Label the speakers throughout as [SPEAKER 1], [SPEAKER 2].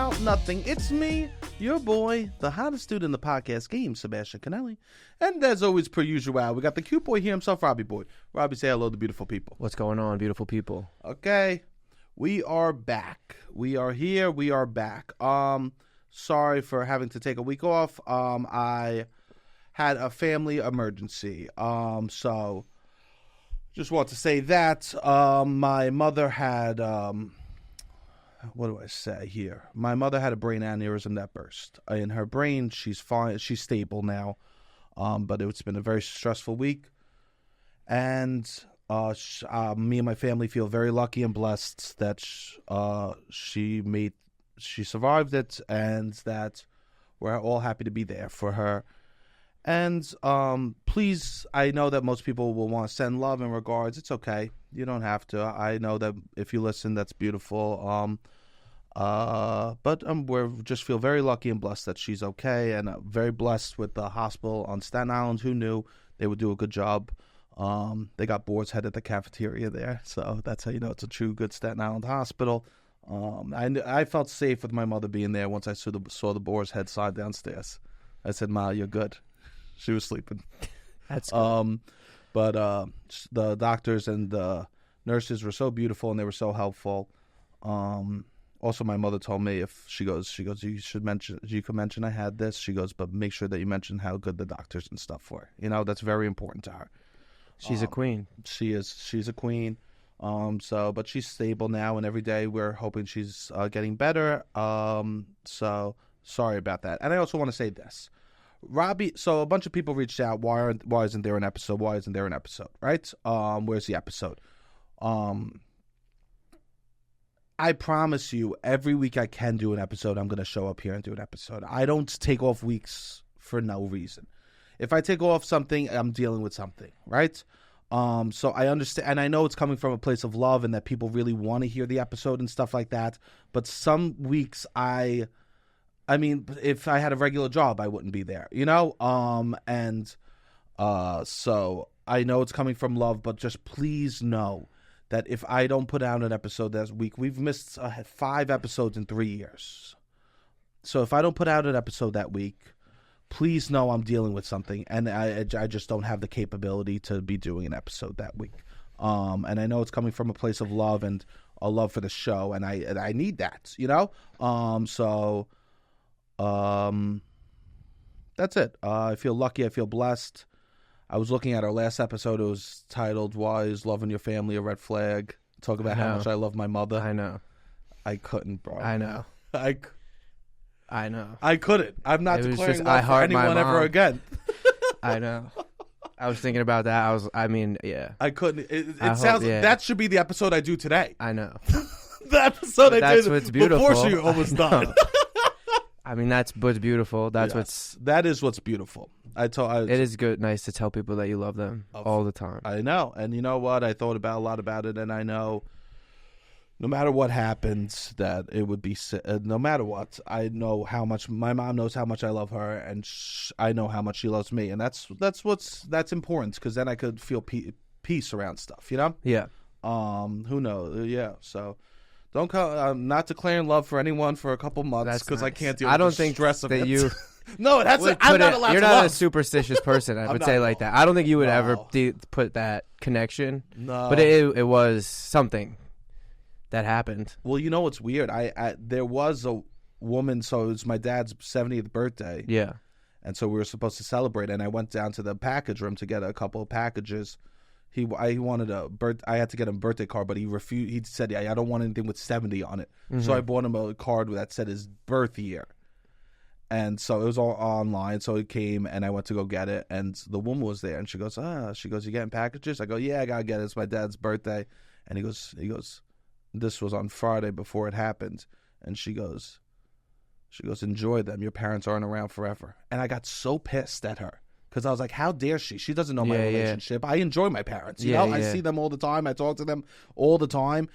[SPEAKER 1] about nothing. It's me, your boy, the hottest dude in the podcast game, Sebastian Conelli. And as always, per usual, we got the cute boy here himself, Robbie boy. Robbie, say hello to beautiful people.
[SPEAKER 2] What's going on, beautiful people?
[SPEAKER 1] Okay, we are back. We are here. We are back. Sorry for having to take a week off. I had a family emergency. So just want to say that my mother had what do I say here? My mother had a brain aneurysm that burst in her brain. She's fine. She's stable now. But it's been a very stressful week, and me and my family feel very lucky and blessed that she survived it, and that we're all happy to be there for her. And please, I know that most people will want to send love and regards. It's okay. You don't have to. I know that if you listen, that's beautiful. But we just feel very lucky and blessed that she's okay, and very blessed with the hospital on Staten Island. Who knew they would do a good job? They got Boar's Head at the cafeteria there, so that's how you know it's a true good Staten Island hospital. I felt safe with my mother being there once I saw the Boar's Head sign downstairs. I said, "Ma, you're good." She was sleeping.
[SPEAKER 2] That's good.
[SPEAKER 1] But the doctors and the nurses were so beautiful, and they were so helpful. Also, my mother told me she goes, you can mention I had this. She goes, but make sure that you mention how good the doctors and stuff were. You know, that's very important to her.
[SPEAKER 2] She's a queen.
[SPEAKER 1] She's a queen. But she's stable now, and every day we're hoping she's getting better. So sorry about that. And I also want to say this. Robbie, so a bunch of people reached out. Why isn't there an episode? Why isn't there an episode? Right? Where's the episode? I promise you, every week I can do an episode, I'm going to show up here and do an episode. I don't take off weeks for no reason. If I take off something, I'm dealing with something, right? So I understand, and I know it's coming from a place of love and that people really want to hear the episode and stuff like that. But some weeks I mean, if I had a regular job, I wouldn't be there, you know? So I know it's coming from love, but just please know that if I don't put out an episode that week, we've missed 5 episodes in 3 years. So if I don't put out an episode that week, please know I'm dealing with something, and I just don't have the capability to be doing an episode that week. And I know it's coming from a place of love and a love for the show, and I need that, you know? That's it. I feel lucky. I feel blessed. I was looking at our last episode. It was titled, "Why is Loving Your Family a Red Flag?" Talk about how much I love my mother.
[SPEAKER 2] I know.
[SPEAKER 1] I couldn't, bro.
[SPEAKER 2] I know.
[SPEAKER 1] I know. I couldn't. I'm not declaring love for anyone ever again.
[SPEAKER 2] I know. I was thinking about that. Yeah.
[SPEAKER 1] I couldn't. It sounds like that should be the episode I do today.
[SPEAKER 2] I know.
[SPEAKER 1] The episode I
[SPEAKER 2] did
[SPEAKER 1] what's beautiful. Before she almost done.
[SPEAKER 2] I mean, that's what's beautiful. That is what's beautiful. It is good, nice to tell people that you love them all the time.
[SPEAKER 1] I know, and you know what? I thought a lot about it, and I know, no matter what happens, that it would be. No matter what, I know how much my mom knows how much I love her, and I know how much she loves me, and that's important, because then I could feel peace around stuff. You know?
[SPEAKER 2] Yeah.
[SPEAKER 1] Who knows? Yeah. So. Don't call. I'm not declaring love for anyone for a couple months because I can't deal with the stress of it.
[SPEAKER 2] You.
[SPEAKER 1] No, I'm not allowed.
[SPEAKER 2] You're
[SPEAKER 1] to
[SPEAKER 2] not
[SPEAKER 1] love.
[SPEAKER 2] A superstitious person. I would say like that. I don't think you would ever put that connection.
[SPEAKER 1] No,
[SPEAKER 2] but it was something that happened.
[SPEAKER 1] Well, you know what's weird? There was a woman. So it was my dad's 70th birthday.
[SPEAKER 2] Yeah,
[SPEAKER 1] and so we were supposed to celebrate, and I went down to the package room to get a couple of packages. I wanted I had to get him a birthday card, but he refused. He said, "I don't want anything with 70 on it." Mm-hmm. So I bought him a card that said his birth year, and so it was all online. So it came, and I went to go get it, and the woman was there, and she goes, "You getting packages?" I go, "Yeah, I gotta get it. It's my dad's birthday," and he goes, "This was on Friday before it happened," and she goes, "Enjoy them. Your parents aren't around forever," and I got so pissed at her. Because I was like, how dare she? She doesn't know my relationship. I enjoy my parents. You know, I see them all the time. I talk to them all the time.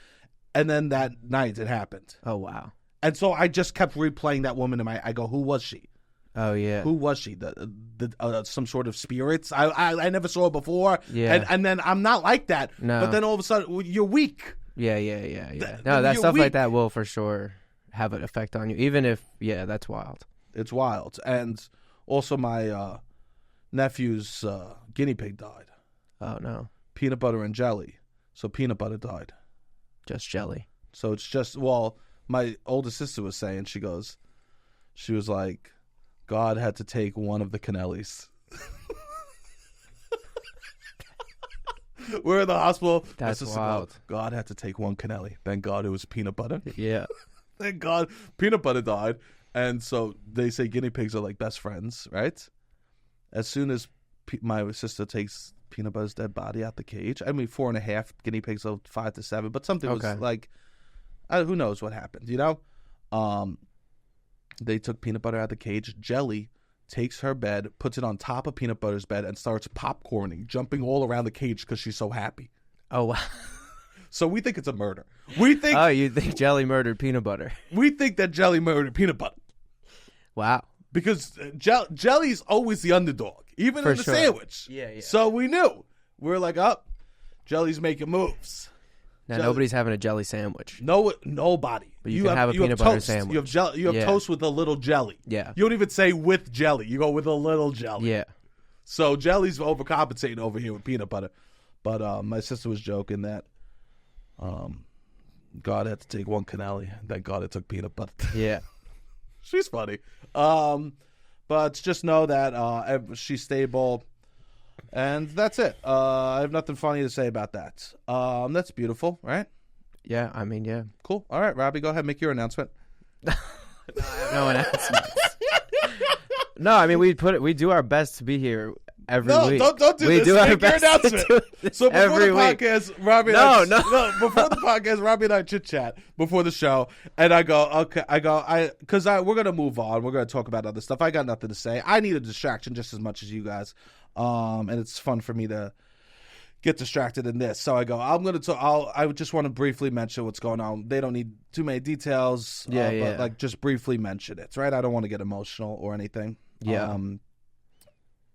[SPEAKER 1] And then that night it happened.
[SPEAKER 2] Oh, wow.
[SPEAKER 1] And so I just kept replaying that woman in I go, who was she?
[SPEAKER 2] Oh, yeah.
[SPEAKER 1] Who was she? Some sort of spirits? I never saw her before.
[SPEAKER 2] Yeah.
[SPEAKER 1] And then I'm not like that.
[SPEAKER 2] No.
[SPEAKER 1] But then all of a sudden, you're weak.
[SPEAKER 2] Yeah. No, that stuff
[SPEAKER 1] weak.
[SPEAKER 2] like that will for sure. have an effect on you, even if that's wild.
[SPEAKER 1] It's wild. And also my nephew's guinea pig died.
[SPEAKER 2] Oh no.
[SPEAKER 1] Peanut butter and jelly. So peanut butter died.
[SPEAKER 2] Just jelly.
[SPEAKER 1] So it's just, my older sister was saying, she was like, God had to take one of the Conellis. We're in the hospital.
[SPEAKER 2] That's wild.
[SPEAKER 1] God had to take one Conelli. Thank God it was peanut butter.
[SPEAKER 2] Yeah.
[SPEAKER 1] Thank God peanut butter died. And so they say guinea pigs are like best friends, right? As soon as my sister takes peanut butter's dead body out the cage, 4.5 guinea pigs, so 5 to 7, but something was like, who knows what happened, They took peanut butter out of the cage. Jelly takes her bed, puts it on top of peanut butter's bed, and starts popcorning, jumping all around the cage because she's so happy.
[SPEAKER 2] Oh, wow.
[SPEAKER 1] So we think it's a murder. We think.
[SPEAKER 2] Oh, you think Jelly murdered peanut butter?
[SPEAKER 1] We think that Jelly murdered peanut butter.
[SPEAKER 2] Wow.
[SPEAKER 1] Because Jelly's always the underdog, even in the sandwich.
[SPEAKER 2] Yeah.
[SPEAKER 1] So we knew. We're like, Jelly's making moves.
[SPEAKER 2] Now nobody's having a jelly sandwich.
[SPEAKER 1] No, nobody.
[SPEAKER 2] But you can have a peanut butter sandwich.
[SPEAKER 1] You have toast with a little jelly.
[SPEAKER 2] Yeah.
[SPEAKER 1] You don't even say with jelly. You go with a little jelly.
[SPEAKER 2] Yeah.
[SPEAKER 1] So Jelly's overcompensating over here with peanut butter. But my sister was joking that God had to take one Conelli. Thank God it took peanut butter.
[SPEAKER 2] Yeah.
[SPEAKER 1] She's funny. But just know that she's stable. And that's it. I have nothing funny to say about that. That's beautiful, right?
[SPEAKER 2] Yeah, yeah.
[SPEAKER 1] Cool. All right, Robbie, go ahead. Make your announcement.
[SPEAKER 2] No, I have no announcements. No, we do our best to be here every week.
[SPEAKER 1] No, don't do this. Make your announcement. So before the podcast, Robbie and I chit-chat before the show, and I go, because we're going to move on. We're going to talk about other stuff. I got nothing to say. I need a distraction just as much as you guys. And it's fun for me to get distracted in this. So I go, I just want to briefly mention what's going on. They don't need too many details. But like just briefly mention it, right? I don't want to get emotional or anything.
[SPEAKER 2] Yeah.
[SPEAKER 1] I'm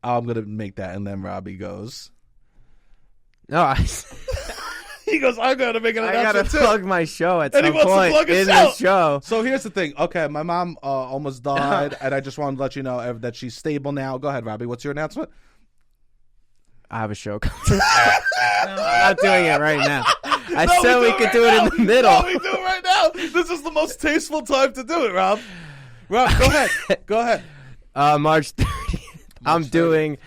[SPEAKER 1] going to make that. And then Robbie goes,
[SPEAKER 2] no,
[SPEAKER 1] he goes, I'm going to make an announcement.
[SPEAKER 2] I got to plug my show at
[SPEAKER 1] some
[SPEAKER 2] point in the show.
[SPEAKER 1] So here's the thing. Okay, my mom almost died, and I just wanted to let you know that she's stable now. Go ahead, Robbie. What's your announcement?
[SPEAKER 2] I have a show coming. No, I'm not doing it right now. I said we could do it in the middle.
[SPEAKER 1] No, we do it right now. This is the most tasteful time to do it, Rob. Rob, go ahead. Go ahead.
[SPEAKER 2] March 30th. I'm doing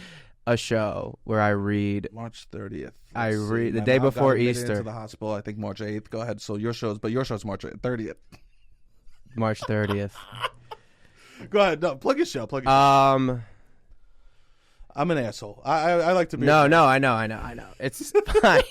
[SPEAKER 2] a show where I read.
[SPEAKER 1] March 30th.
[SPEAKER 2] I read the day before Easter.
[SPEAKER 1] Into the hospital, I think March 8th. Go ahead. So your show's March 30th.
[SPEAKER 2] March 30th.
[SPEAKER 1] Go ahead. No, plug your show. I'm an asshole. I like to be.
[SPEAKER 2] No, I know. It's fine.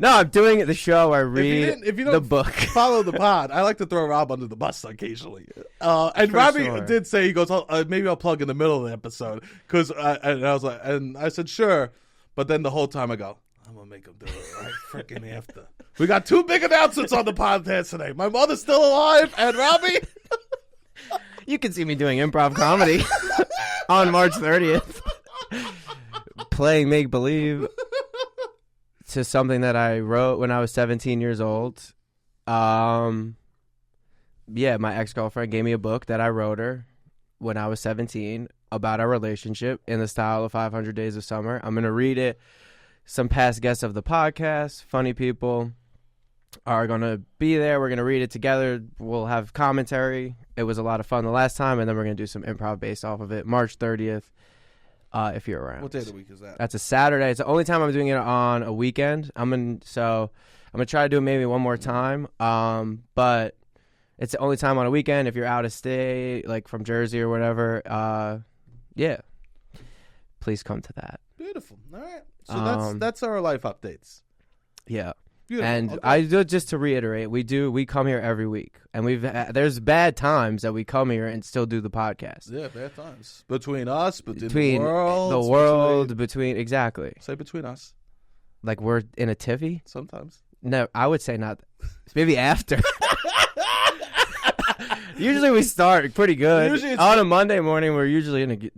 [SPEAKER 2] No, I'm doing the show. I read
[SPEAKER 1] if you don't
[SPEAKER 2] the book.
[SPEAKER 1] Follow the pod. I like to throw Rob under the bus occasionally. And Robbie did say, he goes, maybe I'll plug in the middle of the episode. And I was like, and I said, sure. But then the whole time I go, I'm going to make him do it right freaking after. We got 2 big announcements on the podcast today. My mother's still alive, and Robbie.
[SPEAKER 2] You can see me doing improv comedy on March 30th. Playing make-believe to something that I wrote when I was 17 years old. My ex-girlfriend gave me a book that I wrote her when I was 17 about our relationship in the style of 500 Days of Summer. I'm going to read it. Some past guests of the podcast, funny people, are going to be there. We're going to read it together. We'll have commentary. It was a lot of fun the last time, and then we're going to do some improv based off of it. March 30th. If you're around.
[SPEAKER 1] What day of the week is that?
[SPEAKER 2] That's a Saturday. It's the only time I'm doing it on a weekend. I'm gonna try to do it maybe one more time. But it's the only time on a weekend. If you're out of state, like from Jersey or whatever, please come to that.
[SPEAKER 1] Beautiful. All right. So that's our life updates.
[SPEAKER 2] Yeah.
[SPEAKER 1] Beautiful.
[SPEAKER 2] And
[SPEAKER 1] okay.
[SPEAKER 2] I do, just to reiterate, we come here every week, and there's bad times that we come here and still do the podcast.
[SPEAKER 1] Yeah, bad times between us, between the world,
[SPEAKER 2] between exactly.
[SPEAKER 1] Say between us,
[SPEAKER 2] like we're in a tiffy.
[SPEAKER 1] Sometimes.
[SPEAKER 2] No, I would say not. Maybe after. Usually we start pretty good. On a Monday morning, we're usually in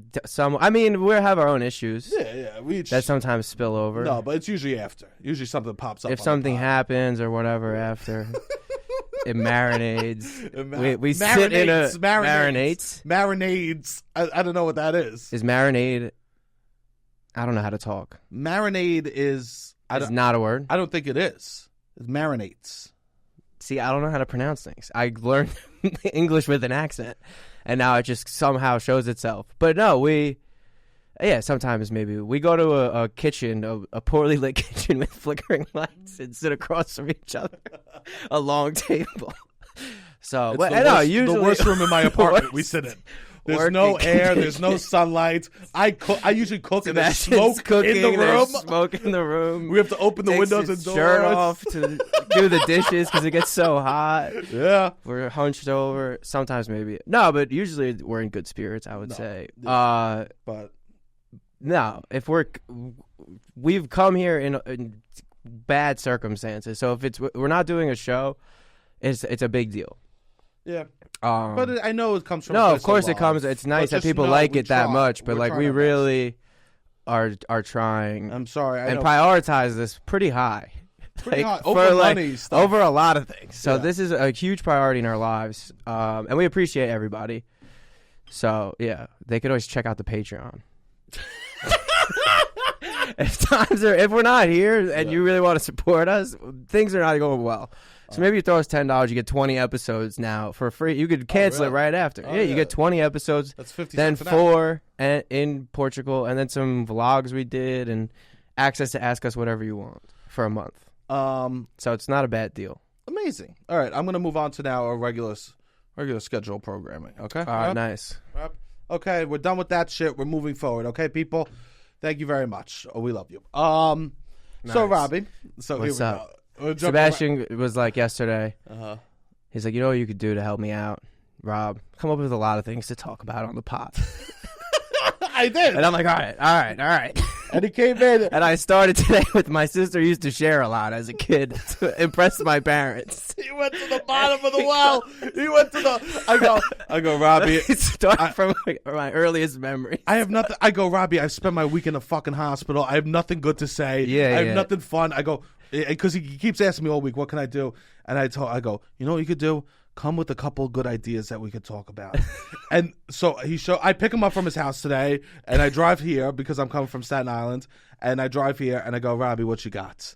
[SPEAKER 2] we have our own issues.
[SPEAKER 1] Yeah.
[SPEAKER 2] That sometimes spill over.
[SPEAKER 1] No, but it's usually after. Usually something pops up.
[SPEAKER 2] If something happens or whatever after. It marinades. We sit in a
[SPEAKER 1] marinades. I don't know what that is.
[SPEAKER 2] Is marinade? I don't know how to talk.
[SPEAKER 1] Marinade is.
[SPEAKER 2] It's not a word.
[SPEAKER 1] I don't think it is. It marinates.
[SPEAKER 2] See, I don't know how to pronounce things. I learned English with an accent, and now it just somehow shows itself. But no, sometimes maybe we go to a kitchen, a poorly lit kitchen with flickering lights, and sit across from each other, a long table. So,
[SPEAKER 1] usually the worst room in my apartment we sit in. There's no air. There's no sunlight. I usually cook and there's smoke in the room.
[SPEAKER 2] Smoke in the room.
[SPEAKER 1] We have to open the windows and doors.
[SPEAKER 2] Shirt off to do the dishes because it gets so hot.
[SPEAKER 1] Yeah,
[SPEAKER 2] we're hunched over. Sometimes maybe but usually we're in good spirits. I would say.
[SPEAKER 1] But
[SPEAKER 2] no, if we've come here in bad circumstances. So if we're not doing a show, it's a big deal.
[SPEAKER 1] Yeah. But I know it comes from.
[SPEAKER 2] No, of course it comes. It's nice that people like it that much, but like we really are trying.
[SPEAKER 1] I'm sorry,
[SPEAKER 2] and prioritize this pretty high.
[SPEAKER 1] Pretty high. Over money stuff.
[SPEAKER 2] Over a lot of things. So this is a huge priority in our lives, and we appreciate everybody. So yeah, they could always check out the Patreon. If we're not here and you really want to support us, things are not going well. So maybe you throw us $10, you get 20 episodes now for free. You could cancel it right after. You get 20 episodes.
[SPEAKER 1] That's 50
[SPEAKER 2] then
[SPEAKER 1] cents
[SPEAKER 2] 4 in Portugal, and then some vlogs we did, and access to Ask Us Whatever You Want for a month. So it's not a bad deal.
[SPEAKER 1] Amazing. All right, I'm going to move on to now our regular schedule programming. Okay.
[SPEAKER 2] All right, nice.
[SPEAKER 1] Okay, we're done with that shit. We're moving forward. Okay, people. Thank you very much. Oh, we love you. Nice. So Robbie. So
[SPEAKER 2] what's
[SPEAKER 1] here we
[SPEAKER 2] up?
[SPEAKER 1] Go.
[SPEAKER 2] Sebastian was like yesterday. He's like, you know what you could do to help me out, Rob? Come up with a lot of things to talk about on the pod.
[SPEAKER 1] I did.
[SPEAKER 2] And I'm like, all right.
[SPEAKER 1] And he came in.
[SPEAKER 2] And I started today with my sister used to share a lot as a kid to impress my parents.
[SPEAKER 1] He went to the bottom of the well. He went to the. I go, Robbie.
[SPEAKER 2] Start from my earliest memory.
[SPEAKER 1] I have nothing. I go, Robbie. I spent my week in a fucking hospital. I have nothing good to say. I have nothing fun. I go, because he keeps asking me all week, what can I do? And I go, you know what you could do? Come with a couple good ideas that we could talk about. And so I pick him up from his house today, and I drive here because I'm coming from Staten Island, and I drive here, and I go, Robbie, what you got?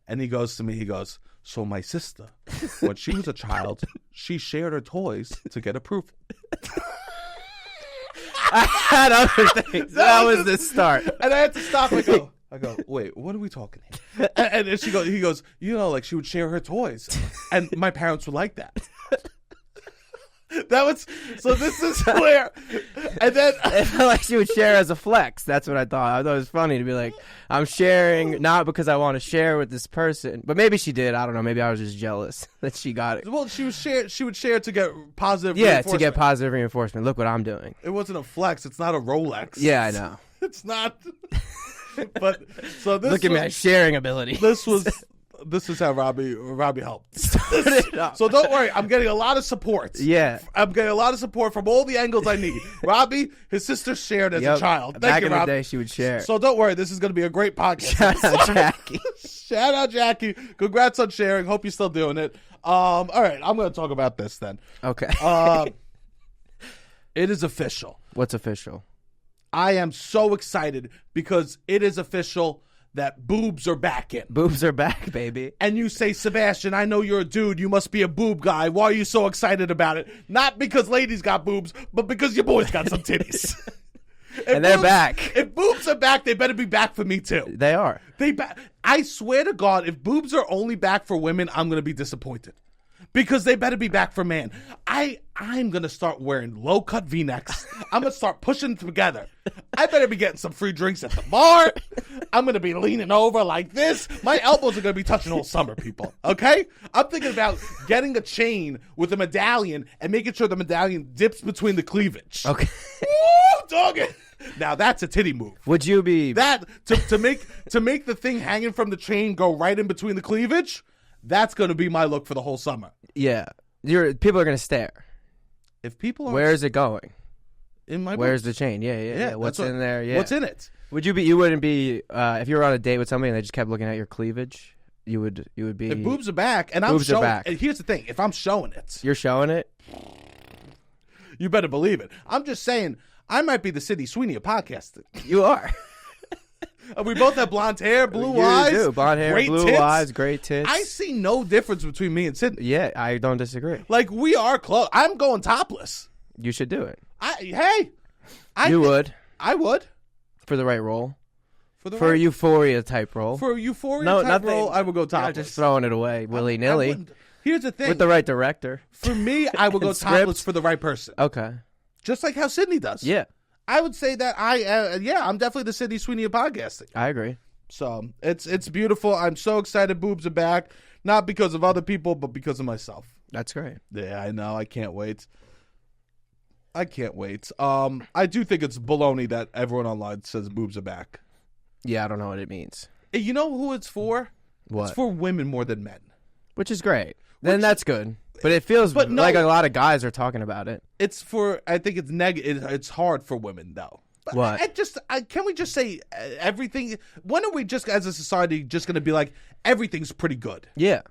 [SPEAKER 1] And he goes to me, so my sister, when she was a child, she shared her toys to get approval.
[SPEAKER 2] I had other things. That was the start.
[SPEAKER 1] And I had to stop. I go, wait, what are we talking here? And he goes, like she would share her toys. And my parents would like that. This is where, and then
[SPEAKER 2] it felt like she would share as a flex. That's what I thought. I thought it was funny to be like, I'm sharing not because I want to share with this person, but maybe she did. I don't know. Maybe I was just jealous that she got it.
[SPEAKER 1] Well, she would share to get positive. reinforcement.
[SPEAKER 2] To get positive reinforcement. Look what I'm doing.
[SPEAKER 1] It wasn't a flex. It's not a Rolex.
[SPEAKER 2] Yeah, I know.
[SPEAKER 1] It's not. But so this.
[SPEAKER 2] Look at my sharing ability.
[SPEAKER 1] This is how Robbie helped. So don't worry, I'm getting a lot of support.
[SPEAKER 2] Yeah.
[SPEAKER 1] I'm getting a lot of support from all the angles I need. Robbie, his sister shared as a child.
[SPEAKER 2] Back in the day, she would share.
[SPEAKER 1] So don't worry, this is going to be a great podcast.
[SPEAKER 2] Shout out Jackie.
[SPEAKER 1] Shout out Jackie. Congrats on sharing. Hope you're still doing it. All right, I'm going to talk about this then.
[SPEAKER 2] Okay.
[SPEAKER 1] It is official.
[SPEAKER 2] What's official?
[SPEAKER 1] I am so excited because it is official that boobs are back in.
[SPEAKER 2] Boobs are back, baby.
[SPEAKER 1] And you say, Sebastian, I know you're a dude. You must be a boob guy. Why are you so excited about it? Not because ladies got boobs, but because your boys got some titties.
[SPEAKER 2] And they're back.
[SPEAKER 1] If boobs are back, they better be back for me too.
[SPEAKER 2] They are.
[SPEAKER 1] I swear to God, if boobs are only back for women, I'm going to be disappointed. Because they better be back for man. I'm going to start wearing low-cut V-necks. I'm going to start pushing them together. I better be getting some free drinks at the bar. I'm going to be leaning over like this. My elbows are going to be touching all summer, people. Okay? I'm thinking about getting a chain with a medallion and making sure the medallion dips between the cleavage.
[SPEAKER 2] Okay.
[SPEAKER 1] Woo, dog it. Now that's a titty move.
[SPEAKER 2] Would you be...
[SPEAKER 1] That, to make the thing hanging from the chain go right in between the cleavage... That's going to be my look for the whole summer.
[SPEAKER 2] Yeah. People are going to stare.
[SPEAKER 1] If people are...
[SPEAKER 2] Where is it going?
[SPEAKER 1] In my
[SPEAKER 2] Where's
[SPEAKER 1] boobs.
[SPEAKER 2] the chain? Yeah. What's in there? Yeah.
[SPEAKER 1] What's in it?
[SPEAKER 2] You wouldn't be, if you were on a date with somebody and they just kept looking at your cleavage, you would be.
[SPEAKER 1] If boobs are back, and I'm
[SPEAKER 2] Boobs are
[SPEAKER 1] showing.
[SPEAKER 2] back.
[SPEAKER 1] And here's the thing: if I'm showing it,
[SPEAKER 2] You're showing it.
[SPEAKER 1] you better believe it. I'm just saying, I might be the Sydney Sweeney of podcasting.
[SPEAKER 2] You are.
[SPEAKER 1] We both have blonde hair, blue
[SPEAKER 2] You
[SPEAKER 1] eyes,
[SPEAKER 2] do. Blonde hair,
[SPEAKER 1] great
[SPEAKER 2] blue
[SPEAKER 1] tits.
[SPEAKER 2] eyes, great tits.
[SPEAKER 1] I see no difference between me and Sydney.
[SPEAKER 2] Yeah, I don't disagree.
[SPEAKER 1] Like, we are close. I'm going topless.
[SPEAKER 2] You should do it. You would
[SPEAKER 1] I would
[SPEAKER 2] for the right role.
[SPEAKER 1] for
[SPEAKER 2] For a Euphoria type role.
[SPEAKER 1] for a Euphoria
[SPEAKER 2] No,
[SPEAKER 1] type
[SPEAKER 2] nothing.
[SPEAKER 1] role. I would go
[SPEAKER 2] You're
[SPEAKER 1] topless.
[SPEAKER 2] not just throwing it away willy
[SPEAKER 1] I
[SPEAKER 2] nilly
[SPEAKER 1] wouldn't. Here's the thing:
[SPEAKER 2] with the right director.
[SPEAKER 1] for me, I would go
[SPEAKER 2] And
[SPEAKER 1] topless
[SPEAKER 2] script.
[SPEAKER 1] for the right person,
[SPEAKER 2] Okay.
[SPEAKER 1] just like how Sydney does.
[SPEAKER 2] Yeah,
[SPEAKER 1] I would say that I'm definitely the Sydney Sweeney of podcasting.
[SPEAKER 2] I agree.
[SPEAKER 1] So it's beautiful. I'm so excited. Boobs are back, not because of other people, but because of myself.
[SPEAKER 2] That's great.
[SPEAKER 1] Yeah, I know. I can't wait. I do think it's baloney that everyone online says boobs are back.
[SPEAKER 2] Yeah, I don't know what it means.
[SPEAKER 1] Hey, you know who it's for?
[SPEAKER 2] What?
[SPEAKER 1] It's for women more than men.
[SPEAKER 2] Which is great. Then that's good. But it feels
[SPEAKER 1] But no-
[SPEAKER 2] like a lot of guys are talking about it.
[SPEAKER 1] It's for. I think it's negative. It's hard for women though. But
[SPEAKER 2] What?
[SPEAKER 1] Can we just say everything? When are we just as a society just going to be like everything's pretty good?
[SPEAKER 2] Yeah.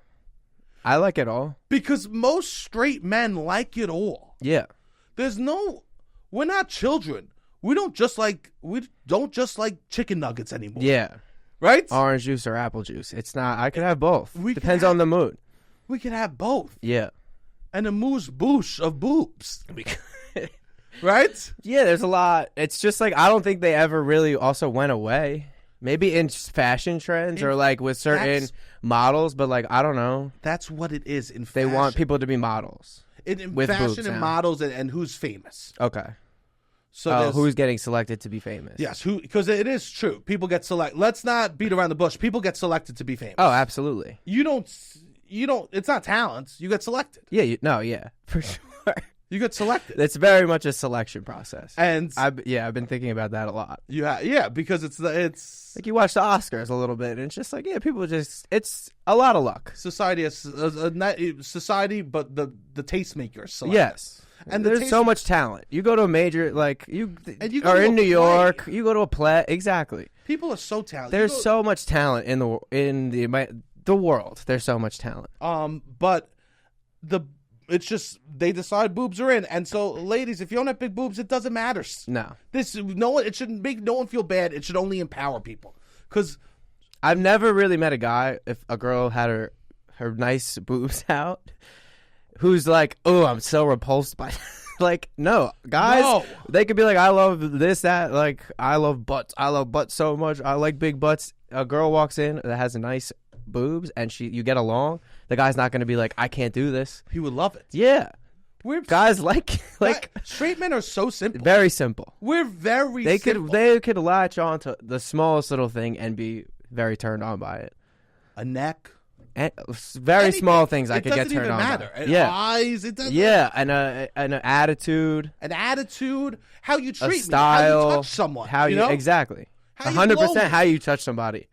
[SPEAKER 2] I like it all.
[SPEAKER 1] Because most straight men like it all.
[SPEAKER 2] Yeah.
[SPEAKER 1] We're not children. We don't just like chicken nuggets anymore.
[SPEAKER 2] Yeah.
[SPEAKER 1] Right?
[SPEAKER 2] Orange juice or apple juice. It's not. I could have both.
[SPEAKER 1] We could
[SPEAKER 2] Depends
[SPEAKER 1] have-
[SPEAKER 2] on the mood.
[SPEAKER 1] We can have both.
[SPEAKER 2] Yeah.
[SPEAKER 1] And a moose boosh of boobs. Right?
[SPEAKER 2] Yeah, there's a lot. It's just like I don't think they ever really also went away. Maybe in fashion trends or like with certain
[SPEAKER 1] That's-
[SPEAKER 2] models, but like I don't know.
[SPEAKER 1] That's what it is in
[SPEAKER 2] They
[SPEAKER 1] fashion.
[SPEAKER 2] want people to be models.
[SPEAKER 1] in
[SPEAKER 2] with
[SPEAKER 1] fashion
[SPEAKER 2] boobs
[SPEAKER 1] and
[SPEAKER 2] now.
[SPEAKER 1] models and who's famous.
[SPEAKER 2] Okay.
[SPEAKER 1] So
[SPEAKER 2] Oh, who's getting selected to be famous?
[SPEAKER 1] yes, because it is true. People get selected. Let's not beat around the bush. People get selected to be famous.
[SPEAKER 2] Oh, absolutely.
[SPEAKER 1] You don't. It's not talent. You get selected.
[SPEAKER 2] Yeah. Yeah, for sure.
[SPEAKER 1] You get selected.
[SPEAKER 2] It's very much a selection process.
[SPEAKER 1] And
[SPEAKER 2] I've been thinking about that a lot.
[SPEAKER 1] because it's
[SPEAKER 2] Like you watch the Oscars a little bit, and it's just like it's a lot of luck.
[SPEAKER 1] society is society, but the tastemakers select.
[SPEAKER 2] Yes,
[SPEAKER 1] And
[SPEAKER 2] and
[SPEAKER 1] the
[SPEAKER 2] there's
[SPEAKER 1] taste-
[SPEAKER 2] so much talent. You go to a major you
[SPEAKER 1] you go
[SPEAKER 2] are
[SPEAKER 1] to
[SPEAKER 2] in
[SPEAKER 1] a
[SPEAKER 2] New
[SPEAKER 1] play.
[SPEAKER 2] York. You go to a play. Exactly.
[SPEAKER 1] People are so talented.
[SPEAKER 2] There's so much talent in the world. There's so much talent.
[SPEAKER 1] But it's just they decide boobs are in, and so ladies, if you don't have big boobs, it doesn't matter.
[SPEAKER 2] No,
[SPEAKER 1] It shouldn't make no one feel bad. It should only empower people. Because
[SPEAKER 2] I've never really met a guy if a girl had her nice boobs out, who's like, oh, I'm so repulsed by. Like, no, guys,
[SPEAKER 1] No.
[SPEAKER 2] they could be like, I love this, that, like, I love butts. I love butts so much. I like big butts. A girl walks in that has a nice boobs and you get along. The guy's not going to be like, I can't do this.
[SPEAKER 1] he would love it.
[SPEAKER 2] Yeah,
[SPEAKER 1] We're
[SPEAKER 2] guys like
[SPEAKER 1] straight men are so simple.
[SPEAKER 2] very simple.
[SPEAKER 1] We're very
[SPEAKER 2] They
[SPEAKER 1] simple.
[SPEAKER 2] could latch on to the smallest little thing and be very turned on by it.
[SPEAKER 1] A neck.
[SPEAKER 2] And very
[SPEAKER 1] Anything.
[SPEAKER 2] small things I
[SPEAKER 1] It
[SPEAKER 2] could get
[SPEAKER 1] doesn't
[SPEAKER 2] turned
[SPEAKER 1] even
[SPEAKER 2] on
[SPEAKER 1] matter.
[SPEAKER 2] by.
[SPEAKER 1] And
[SPEAKER 2] Yeah,
[SPEAKER 1] eyes. It doesn't.
[SPEAKER 2] yeah, and an attitude,
[SPEAKER 1] An attitude. How you
[SPEAKER 2] a
[SPEAKER 1] treat me.
[SPEAKER 2] style,
[SPEAKER 1] How you touch someone.
[SPEAKER 2] how you
[SPEAKER 1] know?
[SPEAKER 2] exactly,
[SPEAKER 1] How you blow
[SPEAKER 2] 100%
[SPEAKER 1] me.
[SPEAKER 2] how you touch somebody.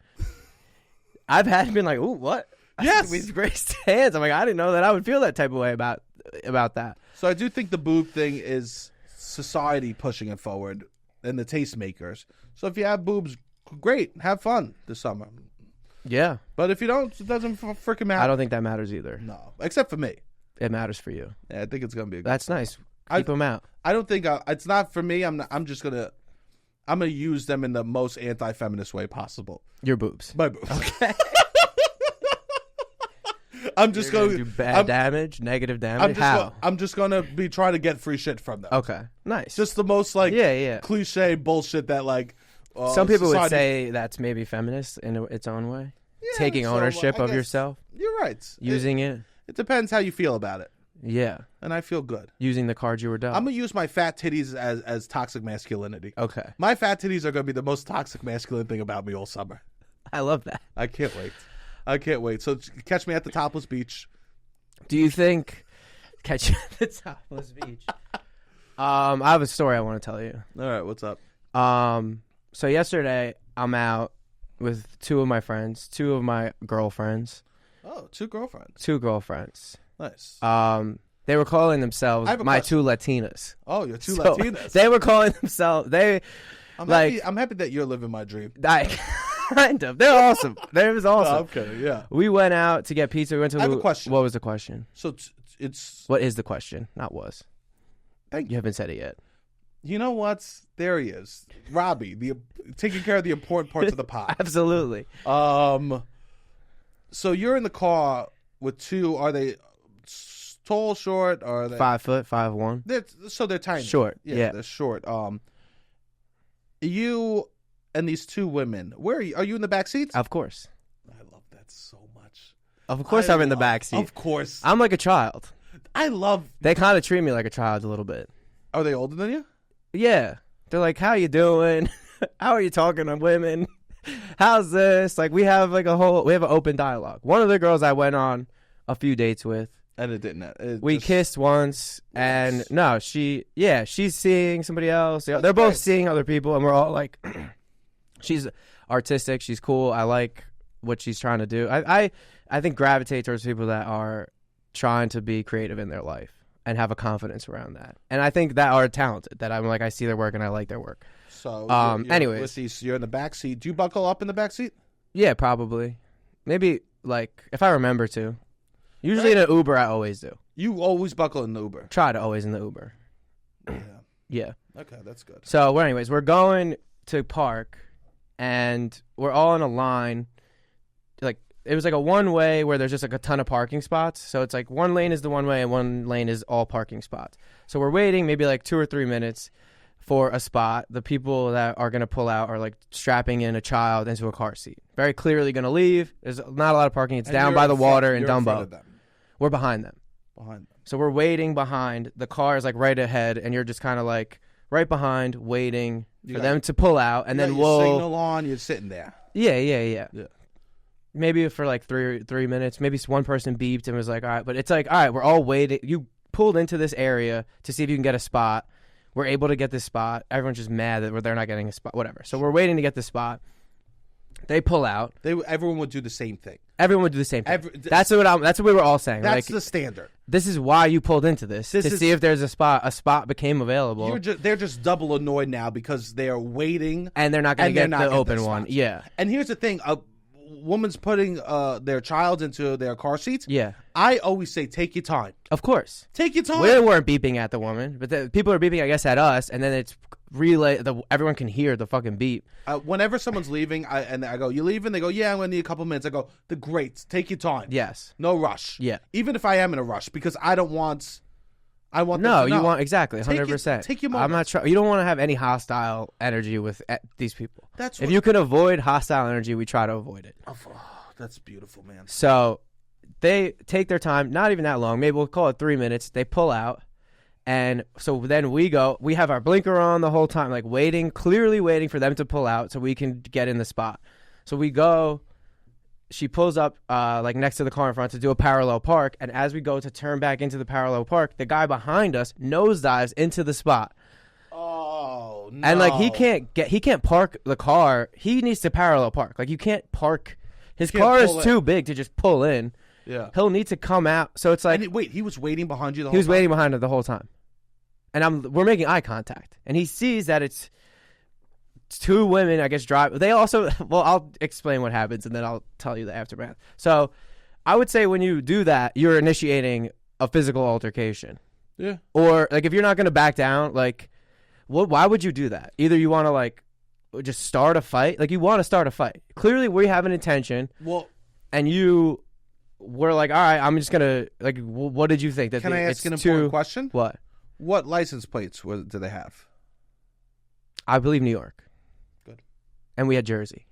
[SPEAKER 2] I've been like, ooh, what?
[SPEAKER 1] Yes.
[SPEAKER 2] With great hands. I'm like, I didn't know that I would feel that type of way about that.
[SPEAKER 1] So I do think the boob thing is society pushing it forward and the tastemakers. So if you have boobs, great. Have fun this summer.
[SPEAKER 2] Yeah,
[SPEAKER 1] But if you don't, it doesn't freaking matter.
[SPEAKER 2] I don't think that matters either.
[SPEAKER 1] No, except for me.
[SPEAKER 2] It matters for you.
[SPEAKER 1] Yeah, I think it's gonna be.
[SPEAKER 2] That's nice. Keep them out.
[SPEAKER 1] I don't think it's not for me. I'm gonna use them in the most anti-feminist way possible.
[SPEAKER 2] Your boobs.
[SPEAKER 1] My boobs. Okay. I'm just
[SPEAKER 2] You're
[SPEAKER 1] going
[SPEAKER 2] gonna do bad damage, negative damage.
[SPEAKER 1] I'm just gonna be trying to get free shit from them.
[SPEAKER 2] Okay, nice.
[SPEAKER 1] Just the most
[SPEAKER 2] Yeah.
[SPEAKER 1] cliche bullshit that like.
[SPEAKER 2] Some people would
[SPEAKER 1] society-
[SPEAKER 2] say that's maybe feminist in its own way.
[SPEAKER 1] Yeah,
[SPEAKER 2] Taking
[SPEAKER 1] so,
[SPEAKER 2] ownership
[SPEAKER 1] I
[SPEAKER 2] of
[SPEAKER 1] guess
[SPEAKER 2] yourself,
[SPEAKER 1] You're right.
[SPEAKER 2] using it.
[SPEAKER 1] It depends how you feel about it,
[SPEAKER 2] Yeah,
[SPEAKER 1] and I feel good.
[SPEAKER 2] using the cards you were dealt.
[SPEAKER 1] I'm gonna use my fat titties as toxic masculinity.
[SPEAKER 2] Okay,
[SPEAKER 1] My fat titties are gonna be the most toxic masculine thing about me all summer.
[SPEAKER 2] I love that.
[SPEAKER 1] I can't wait. So catch me at the topless beach.
[SPEAKER 2] Do you think catch you at the topless beach? I have a story I want to tell you.
[SPEAKER 1] All right, what's up?
[SPEAKER 2] So yesterday I'm out with two of my girlfriends.
[SPEAKER 1] Oh, two girlfriends.
[SPEAKER 2] Two girlfriends.
[SPEAKER 1] Nice.
[SPEAKER 2] They were calling themselves
[SPEAKER 1] I have a
[SPEAKER 2] my
[SPEAKER 1] question.
[SPEAKER 2] two Latinas.
[SPEAKER 1] Oh, you're two
[SPEAKER 2] So,
[SPEAKER 1] Latinas.
[SPEAKER 2] They were calling themselves
[SPEAKER 1] I'm happy that you're living my dream.
[SPEAKER 2] Kind of. They're awesome. It was awesome.
[SPEAKER 1] No, I'm kidding. Yeah.
[SPEAKER 2] We went out to get pizza. We went to
[SPEAKER 1] I have a question.
[SPEAKER 2] What was the question?
[SPEAKER 1] So it's.
[SPEAKER 2] What is the question? Not was.
[SPEAKER 1] Thank
[SPEAKER 2] You haven't said it yet.
[SPEAKER 1] You know what? There he is, Robbie, taking care of the important parts of the pod.
[SPEAKER 2] Absolutely.
[SPEAKER 1] So you're in the car with two. Are they tall, short, or are they
[SPEAKER 2] 5 foot, 5'1"?
[SPEAKER 1] They're tiny.
[SPEAKER 2] Short. Yeah.
[SPEAKER 1] They're short. You and these two women. Where are you? Are you in the back seats?
[SPEAKER 2] Of course.
[SPEAKER 1] I love that so much.
[SPEAKER 2] Of course, I'm in the back seat.
[SPEAKER 1] Of course,
[SPEAKER 2] I'm like a child.
[SPEAKER 1] I love.
[SPEAKER 2] They kind of treat me like a child a little bit.
[SPEAKER 1] Are they older than you?
[SPEAKER 2] Yeah. They're like, how you doing? How are you talking to women? How's this? Like, we have an open dialogue. One of the girls I went on a few dates with.
[SPEAKER 1] And it didn't.
[SPEAKER 2] We kissed once, and no, she's seeing somebody else. They're both seeing other people, and we're all like, she's artistic, she's cool. I like what she's trying to do. I think gravitate towards people that are trying to be creative in their life and have a confidence around that. And I think that are talented, that I'm like, I see their work and I like their work.
[SPEAKER 1] So,
[SPEAKER 2] anyways.
[SPEAKER 1] You're in the back seat. Do you buckle up in the back seat?
[SPEAKER 2] Yeah, probably. Maybe, like, if I remember to. Usually in an Uber, I always do.
[SPEAKER 1] You always buckle in the Uber?
[SPEAKER 2] Try to always in the Uber.
[SPEAKER 1] Yeah.
[SPEAKER 2] Yeah.
[SPEAKER 1] Okay, that's good.
[SPEAKER 2] So, anyways, we're going to park, and we're all in a line. Like, it was like a one-way where there's just like a ton of parking spots. So it's like one lane is the one way and one lane is all parking spots. So we're waiting maybe like 2 or 3 minutes for a spot. The people that are going to pull out are like strapping in a child into a car seat. Very clearly going to leave. There's not a lot of parking. It's down by the water in Dumbo. We're behind them. So we're waiting behind. The car is like right ahead, and you're just kind of like right behind, waiting for them to pull out, and then we'll
[SPEAKER 1] signal on. You're sitting there.
[SPEAKER 2] Yeah. Maybe for like three minutes. Maybe one person beeped and was like, all right. But it's like, all right, we're all waiting. You pulled into this area to see if you can get a spot. We're able to get this spot. Everyone's just mad that they're not getting a spot. Whatever. So we're waiting to get the spot. They pull out.
[SPEAKER 1] Everyone would do the same thing.
[SPEAKER 2] Everyone would do the same thing. That's what we were all saying.
[SPEAKER 1] That's
[SPEAKER 2] like,
[SPEAKER 1] the standard.
[SPEAKER 2] This is why you pulled into this to see if there's a spot. A spot became available.
[SPEAKER 1] They're just double annoyed now because they are waiting.
[SPEAKER 2] And they're not going to get the open one. Yeah.
[SPEAKER 1] And here's the thing. Woman's putting their child into their car seats.
[SPEAKER 2] Yeah.
[SPEAKER 1] I always say, take your time.
[SPEAKER 2] Of course.
[SPEAKER 1] Take your time.
[SPEAKER 2] We weren't beeping at the woman, but the people are beeping, I guess, at us, and then it's relay. Everyone can hear the fucking beep.
[SPEAKER 1] Whenever someone's leaving, and I go, you leaving? They go, yeah, I'm going to need a couple minutes. I go, great. Take your time.
[SPEAKER 2] Yes.
[SPEAKER 1] No rush.
[SPEAKER 2] Yeah.
[SPEAKER 1] Even if I am in a rush, because I don't want...
[SPEAKER 2] No, you want exactly 100%.
[SPEAKER 1] Take your moment.
[SPEAKER 2] I'm not sure. You don't want to have any hostile energy with these people.
[SPEAKER 1] If
[SPEAKER 2] you can avoid hostile energy, we try to avoid it.
[SPEAKER 1] Oh, that's beautiful, man.
[SPEAKER 2] So they take their time, not even that long. Maybe we'll call it 3 minutes. They pull out, and so then we go. We have our blinker on the whole time, like clearly waiting for them to pull out so we can get in the spot. So we go. She pulls up like next to the car in front to do a parallel park, and as we go to turn back into the parallel park, the guy behind us nosedives into the spot.
[SPEAKER 1] Oh no!
[SPEAKER 2] And like he can't park the car. He needs to parallel park. Like you can't park. His car is too big to just pull in.
[SPEAKER 1] Yeah,
[SPEAKER 2] he'll need to come out. So it's like
[SPEAKER 1] wait, he was waiting behind you the whole time?
[SPEAKER 2] He was waiting behind her the whole time, and we're making eye contact, and he sees that it's two women, I guess, drive. They also, well, I'll explain what happens, and then I'll tell you the aftermath. So I would say when you do that, you're initiating a physical altercation.
[SPEAKER 1] Yeah.
[SPEAKER 2] Or, like, if you're not going to back down, like, why would you do that? Either you want to, like, just start a fight. Like, you want to start a fight. Clearly, we have an intention.
[SPEAKER 1] Well.
[SPEAKER 2] And you were like, all right, I'm just going to, like, what did you think?
[SPEAKER 1] Can I ask an important question?
[SPEAKER 2] What?
[SPEAKER 1] What license plates do they have?
[SPEAKER 2] I believe New York. And we had Jersey.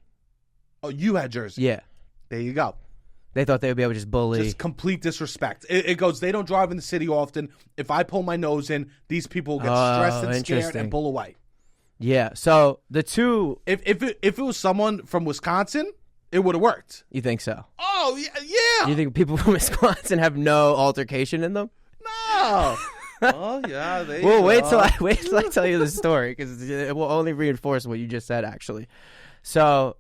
[SPEAKER 1] Oh, you had Jersey?
[SPEAKER 2] Yeah.
[SPEAKER 1] There you go.
[SPEAKER 2] They thought they would be able to just bully.
[SPEAKER 1] Just complete disrespect. It goes, they don't drive in the city often. If I pull my nose in, these people will get stressed and scared and pull away.
[SPEAKER 2] Yeah. So the two...
[SPEAKER 1] If it was someone from Wisconsin, it would have worked.
[SPEAKER 2] You think so?
[SPEAKER 1] Oh, yeah.
[SPEAKER 2] You think people from Wisconsin have no altercation in them?
[SPEAKER 1] No. Oh yeah,
[SPEAKER 2] well, wait till I tell you the story because it will only reinforce what you just said. Actually, so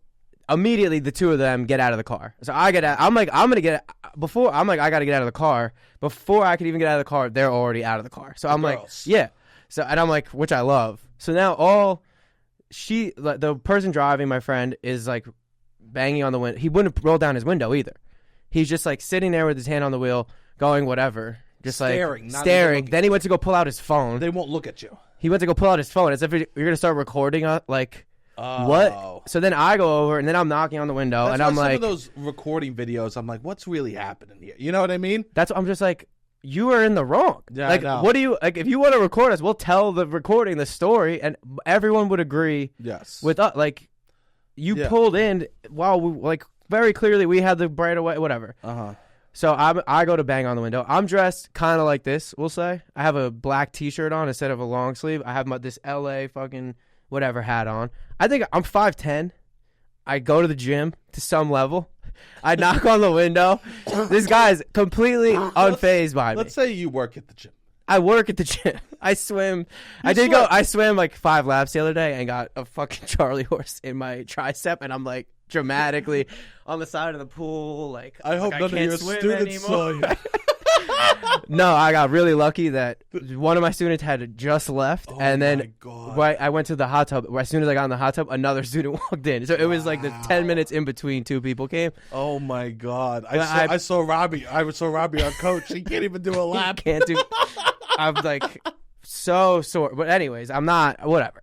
[SPEAKER 2] immediately the two of them get out of the car. So I get out. I'm like, I got to get out of the car before I could even get out of the car. They're already out of the car. So I'm like, yeah. So and I'm like, which I love. So now the person driving, my friend, is like banging on the window. He wouldn't roll down his window either. He's just like sitting there with his hand on the wheel, going whatever, just
[SPEAKER 1] Staring,
[SPEAKER 2] like
[SPEAKER 1] not
[SPEAKER 2] staring.
[SPEAKER 1] even
[SPEAKER 2] Then he went to go pull out his phone.
[SPEAKER 1] They won't look at you.
[SPEAKER 2] He went to go pull out his phone as if you're gonna start recording. What? So then I go over and then I'm knocking on the window
[SPEAKER 1] That's
[SPEAKER 2] and
[SPEAKER 1] why
[SPEAKER 2] I'm
[SPEAKER 1] some
[SPEAKER 2] like,
[SPEAKER 1] of those recording videos, I'm like, what's really happening here? You know what I mean?
[SPEAKER 2] that's what I'm just like. You are in the wrong.
[SPEAKER 1] Yeah,
[SPEAKER 2] like,
[SPEAKER 1] I know.
[SPEAKER 2] what do you like? If you want to record us, we'll tell the recording the story, and everyone would agree.
[SPEAKER 1] Yes.
[SPEAKER 2] With us, like, you pulled in while we like very clearly we had the right away, whatever. So I go to bang on the window. I'm dressed kind of like this. We'll say I have a black T-shirt on instead of a long sleeve. I have this LA fucking whatever hat on. I think I'm 5'10". I go to the gym to some level. I knock on the window. This guy's completely unfazed by me.
[SPEAKER 1] Let's say you work at the gym.
[SPEAKER 2] I work at the gym. I swim. I swam like 5 laps the other day and got a fucking Charlie horse in my tricep, and I'm like dramatically on the side of the pool. Like,
[SPEAKER 1] I hope none of your students saw you.
[SPEAKER 2] No, I got really lucky that one of my students had just left, and then I went to the hot tub. As soon as I got in the hot tub, another student walked in. So it was like the 10 minutes in between two people came.
[SPEAKER 1] Oh my God! I saw Robbie. I saw Robbie, our coach. He can't even do a lap.
[SPEAKER 2] Can't do. I'm like so sore. But anyways, I'm not whatever.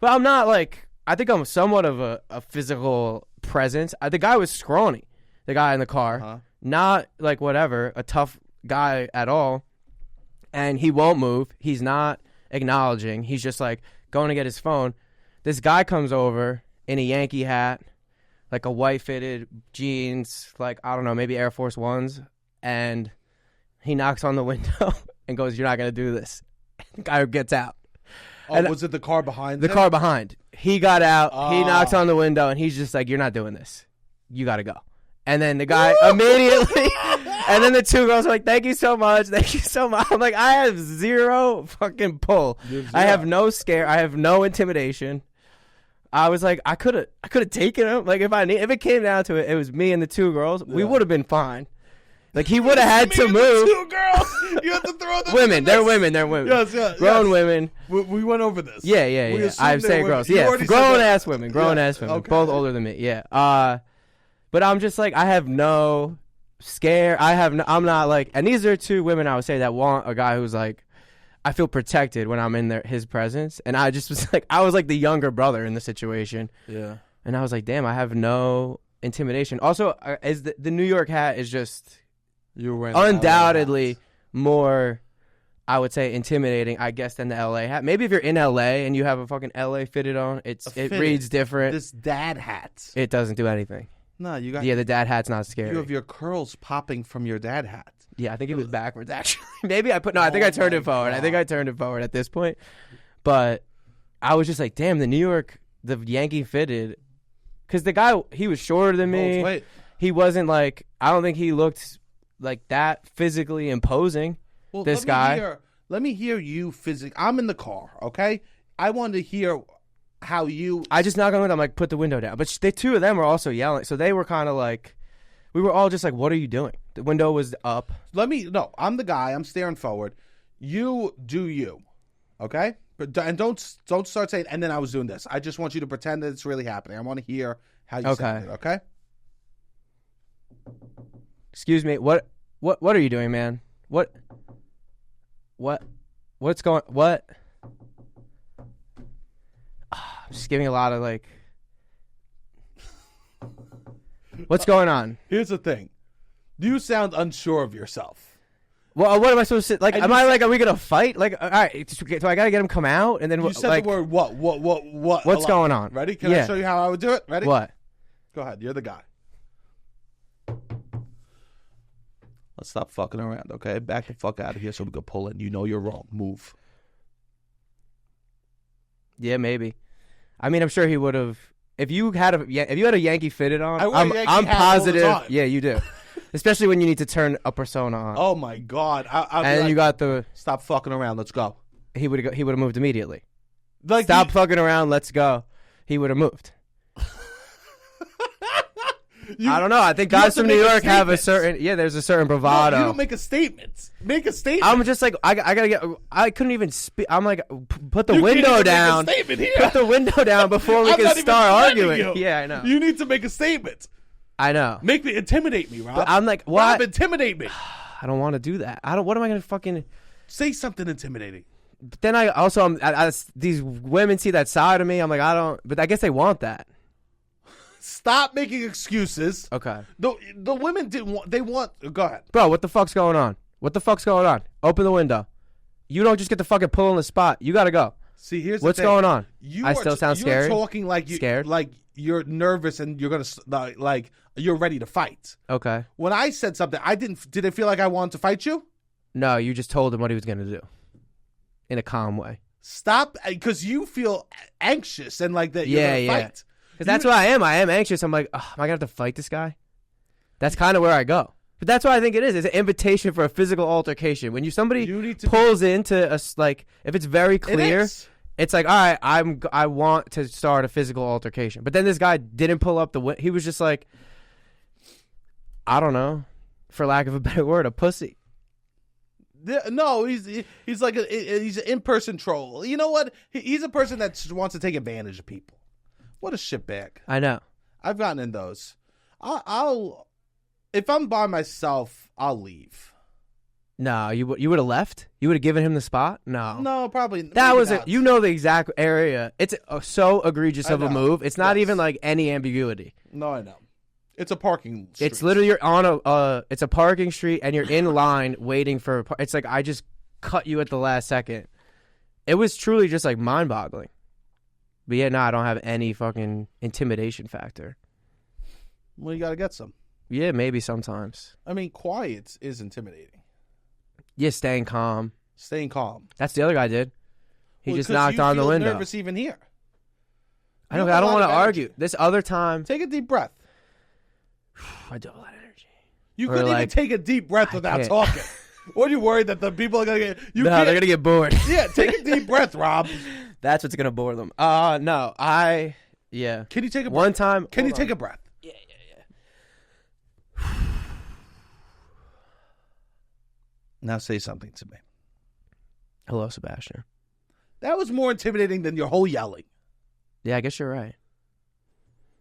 [SPEAKER 2] But I'm not like. I think I'm somewhat of a physical presence. The guy was scrawny. The guy in the car, not like whatever, a tough guy at all, and he won't move. He's not acknowledging. He's just like going to get his phone. This guy comes over in a Yankee hat, like a white fitted jeans, like I don't know, maybe Air Force Ones, and he knocks on the window and goes, "You're not gonna do this." The guy gets out.
[SPEAKER 1] Oh, and was it the car behind?
[SPEAKER 2] The car behind. He got out. He knocks on the window, and he's just like, "You're not doing this. You got to go." And then the guy immediately, and then the two girls are like, "Thank you so much. Thank you so much." I'm like, I have zero fucking pull. I have no scare. I have no intimidation. I was like, I could have taken him. Like if it came down to it, it was me and the two girls. We would have been fine. Like he would have had to move.
[SPEAKER 1] Two girls. You have to throw them.
[SPEAKER 2] Women. They're women. They're women.
[SPEAKER 1] Yes.
[SPEAKER 2] Grown women.
[SPEAKER 1] We went over this.
[SPEAKER 2] Yeah. I say girls. Yeah. Grown ass women. Grown ass women.
[SPEAKER 1] Okay.
[SPEAKER 2] Both older than me. Yeah. But I'm just like, I have no scare. I'm not like, and these are two women I would say that want a guy who's like, I feel protected when I'm in his presence. And I just was like, I was like the younger brother in the situation. Yeah. And I was like, damn, I have no intimidation. Also, as the New York hat is just undoubtedly more, I would say, intimidating, I guess, than the LA hat. Maybe if you're in LA and you have a fucking LA fitted on, it reads different.
[SPEAKER 1] This dad hat.
[SPEAKER 2] It doesn't do anything.
[SPEAKER 1] No, you got.
[SPEAKER 2] Yeah, the dad hat's not scary.
[SPEAKER 1] You have your curls popping from your dad hat.
[SPEAKER 2] Yeah, I think it was backwards actually. Maybe I think I turned it forward. God. I think I turned it forward at this point. But I was just like, damn, the Yankee fitted, because the guy, he was shorter than me.
[SPEAKER 1] Wait.
[SPEAKER 2] He wasn't like, I don't think he looked like that physically imposing. Well, this guy.
[SPEAKER 1] Let me hear you physically. I'm in the car, okay? I wanted to hear how you.
[SPEAKER 2] I just knocked on the window. I'm like, put the window down. But the two of them were also yelling. So they were kind of like, we were all just like, what are you doing? The window was up.
[SPEAKER 1] I'm the guy. I'm staring forward. You do you, okay? And don't start saying, and then I was doing this. I just want you to pretend that it's really happening. I want to hear how you said it, okay?
[SPEAKER 2] Excuse me. What are you doing, man? What's going, what? I'm just giving a lot of like, what's going on?
[SPEAKER 1] Here's the thing. You sound unsure of yourself.
[SPEAKER 2] Well, what am I supposed to like? Am I like, are we gonna fight? Like, all right, do I gotta get him come out and then
[SPEAKER 1] you said
[SPEAKER 2] like,
[SPEAKER 1] the word what?
[SPEAKER 2] What's going on?
[SPEAKER 1] Ready? Can I show you how I would do it? Ready?
[SPEAKER 2] What?
[SPEAKER 1] Go ahead. You're the guy. Let's stop fucking around, okay? Back the fuck out of here so we can pull in. You know you're wrong. Move.
[SPEAKER 2] Yeah, maybe. I mean, I'm sure he would have. If you had a Yankee fitted on, I'm positive. Yeah, you do. Especially when you need to turn a persona on.
[SPEAKER 1] Oh my God!
[SPEAKER 2] And then you got the
[SPEAKER 1] stop fucking around. Let's go.
[SPEAKER 2] He would have moved immediately. Stop fucking around. Let's go. He would have moved. I don't know. I think guys from New York have a certain there's a certain bravado.
[SPEAKER 1] No, you don't make a statement. Make a statement.
[SPEAKER 2] I'm just like I gotta get. I couldn't even speak. I'm like put the window down. Put the window down before we can start arguing. Yeah, I know.
[SPEAKER 1] You need to make a statement.
[SPEAKER 2] I know.
[SPEAKER 1] Intimidate me, Rob.
[SPEAKER 2] But I'm like, what?
[SPEAKER 1] Rob, intimidate me.
[SPEAKER 2] I don't want to do that. What am I gonna fucking
[SPEAKER 1] say something intimidating?
[SPEAKER 2] But then I also these women see that side of me. I'm like, I don't. But I guess they want that.
[SPEAKER 1] Stop making excuses.
[SPEAKER 2] Okay.
[SPEAKER 1] The women didn't want. They want. Go ahead,
[SPEAKER 2] bro. What the fuck's going on? What the fuck's going on? Open the window. You don't just get to fucking pull on the spot. You gotta go.
[SPEAKER 1] See, here's
[SPEAKER 2] what's
[SPEAKER 1] the thing.
[SPEAKER 2] going on.
[SPEAKER 1] I
[SPEAKER 2] still sound scary.
[SPEAKER 1] You're talking like you
[SPEAKER 2] scared,
[SPEAKER 1] like you're nervous and you're gonna like you're ready to fight.
[SPEAKER 2] Okay. When
[SPEAKER 1] I said something, I didn't. Did it feel like I wanted to fight you?
[SPEAKER 2] No, you just told him what he was gonna do, in a calm way.
[SPEAKER 1] Stop, because you feel anxious and like that. You're gonna fight.
[SPEAKER 2] Because that's what I am. I am anxious. I'm like, am I gonna have to fight this guy? That's kind of where I go. But that's what I think it is. It's an invitation for a physical altercation. When somebody pulls into us, like if it's very clear, it's like, all right, I want to start a physical altercation. But then this guy didn't pull up he was just like, I don't know, for lack of a better word, a pussy.
[SPEAKER 1] No, he's like he's an in-person troll. You know what? He's a person that just wants to take advantage of people. What a shitbag.
[SPEAKER 2] I know.
[SPEAKER 1] I've gotten in those. I'll if I'm by myself, I'll leave.
[SPEAKER 2] No, you would have left? You would have given him the spot? No,
[SPEAKER 1] probably.
[SPEAKER 2] That was it. You know the exact area. It's so egregious of a move. It's not even like any ambiguity.
[SPEAKER 1] No, I know. It's a parking street.
[SPEAKER 2] It's literally you're on it's a parking street and you're in line waiting for it's like I just cut you at the last second. It was truly just like mind-boggling. But yeah, no, I don't have any fucking intimidation factor.
[SPEAKER 1] Well, you got to get some.
[SPEAKER 2] Yeah, maybe sometimes.
[SPEAKER 1] I mean, quiet is intimidating.
[SPEAKER 2] Yeah, staying calm.
[SPEAKER 1] Staying calm.
[SPEAKER 2] That's the other guy did. He just knocked on the window.
[SPEAKER 1] Nervous even here.
[SPEAKER 2] I don't want to argue. This other time.
[SPEAKER 1] Take a deep breath.
[SPEAKER 2] I do have a lot of energy.
[SPEAKER 1] You couldn't even take a deep breath without talking. What are you worried that the people are going to get?
[SPEAKER 2] No, they're going to get bored.
[SPEAKER 1] Yeah, take a deep breath, Rob.
[SPEAKER 2] That's what's going to bore them. No, yeah.
[SPEAKER 1] Can you take a breath?
[SPEAKER 2] One time.
[SPEAKER 1] Can you take a breath?
[SPEAKER 2] Yeah.
[SPEAKER 1] Now say something to me.
[SPEAKER 2] Hello, Sebastian.
[SPEAKER 1] That was more intimidating than your whole yelling.
[SPEAKER 2] Yeah, I guess you're right.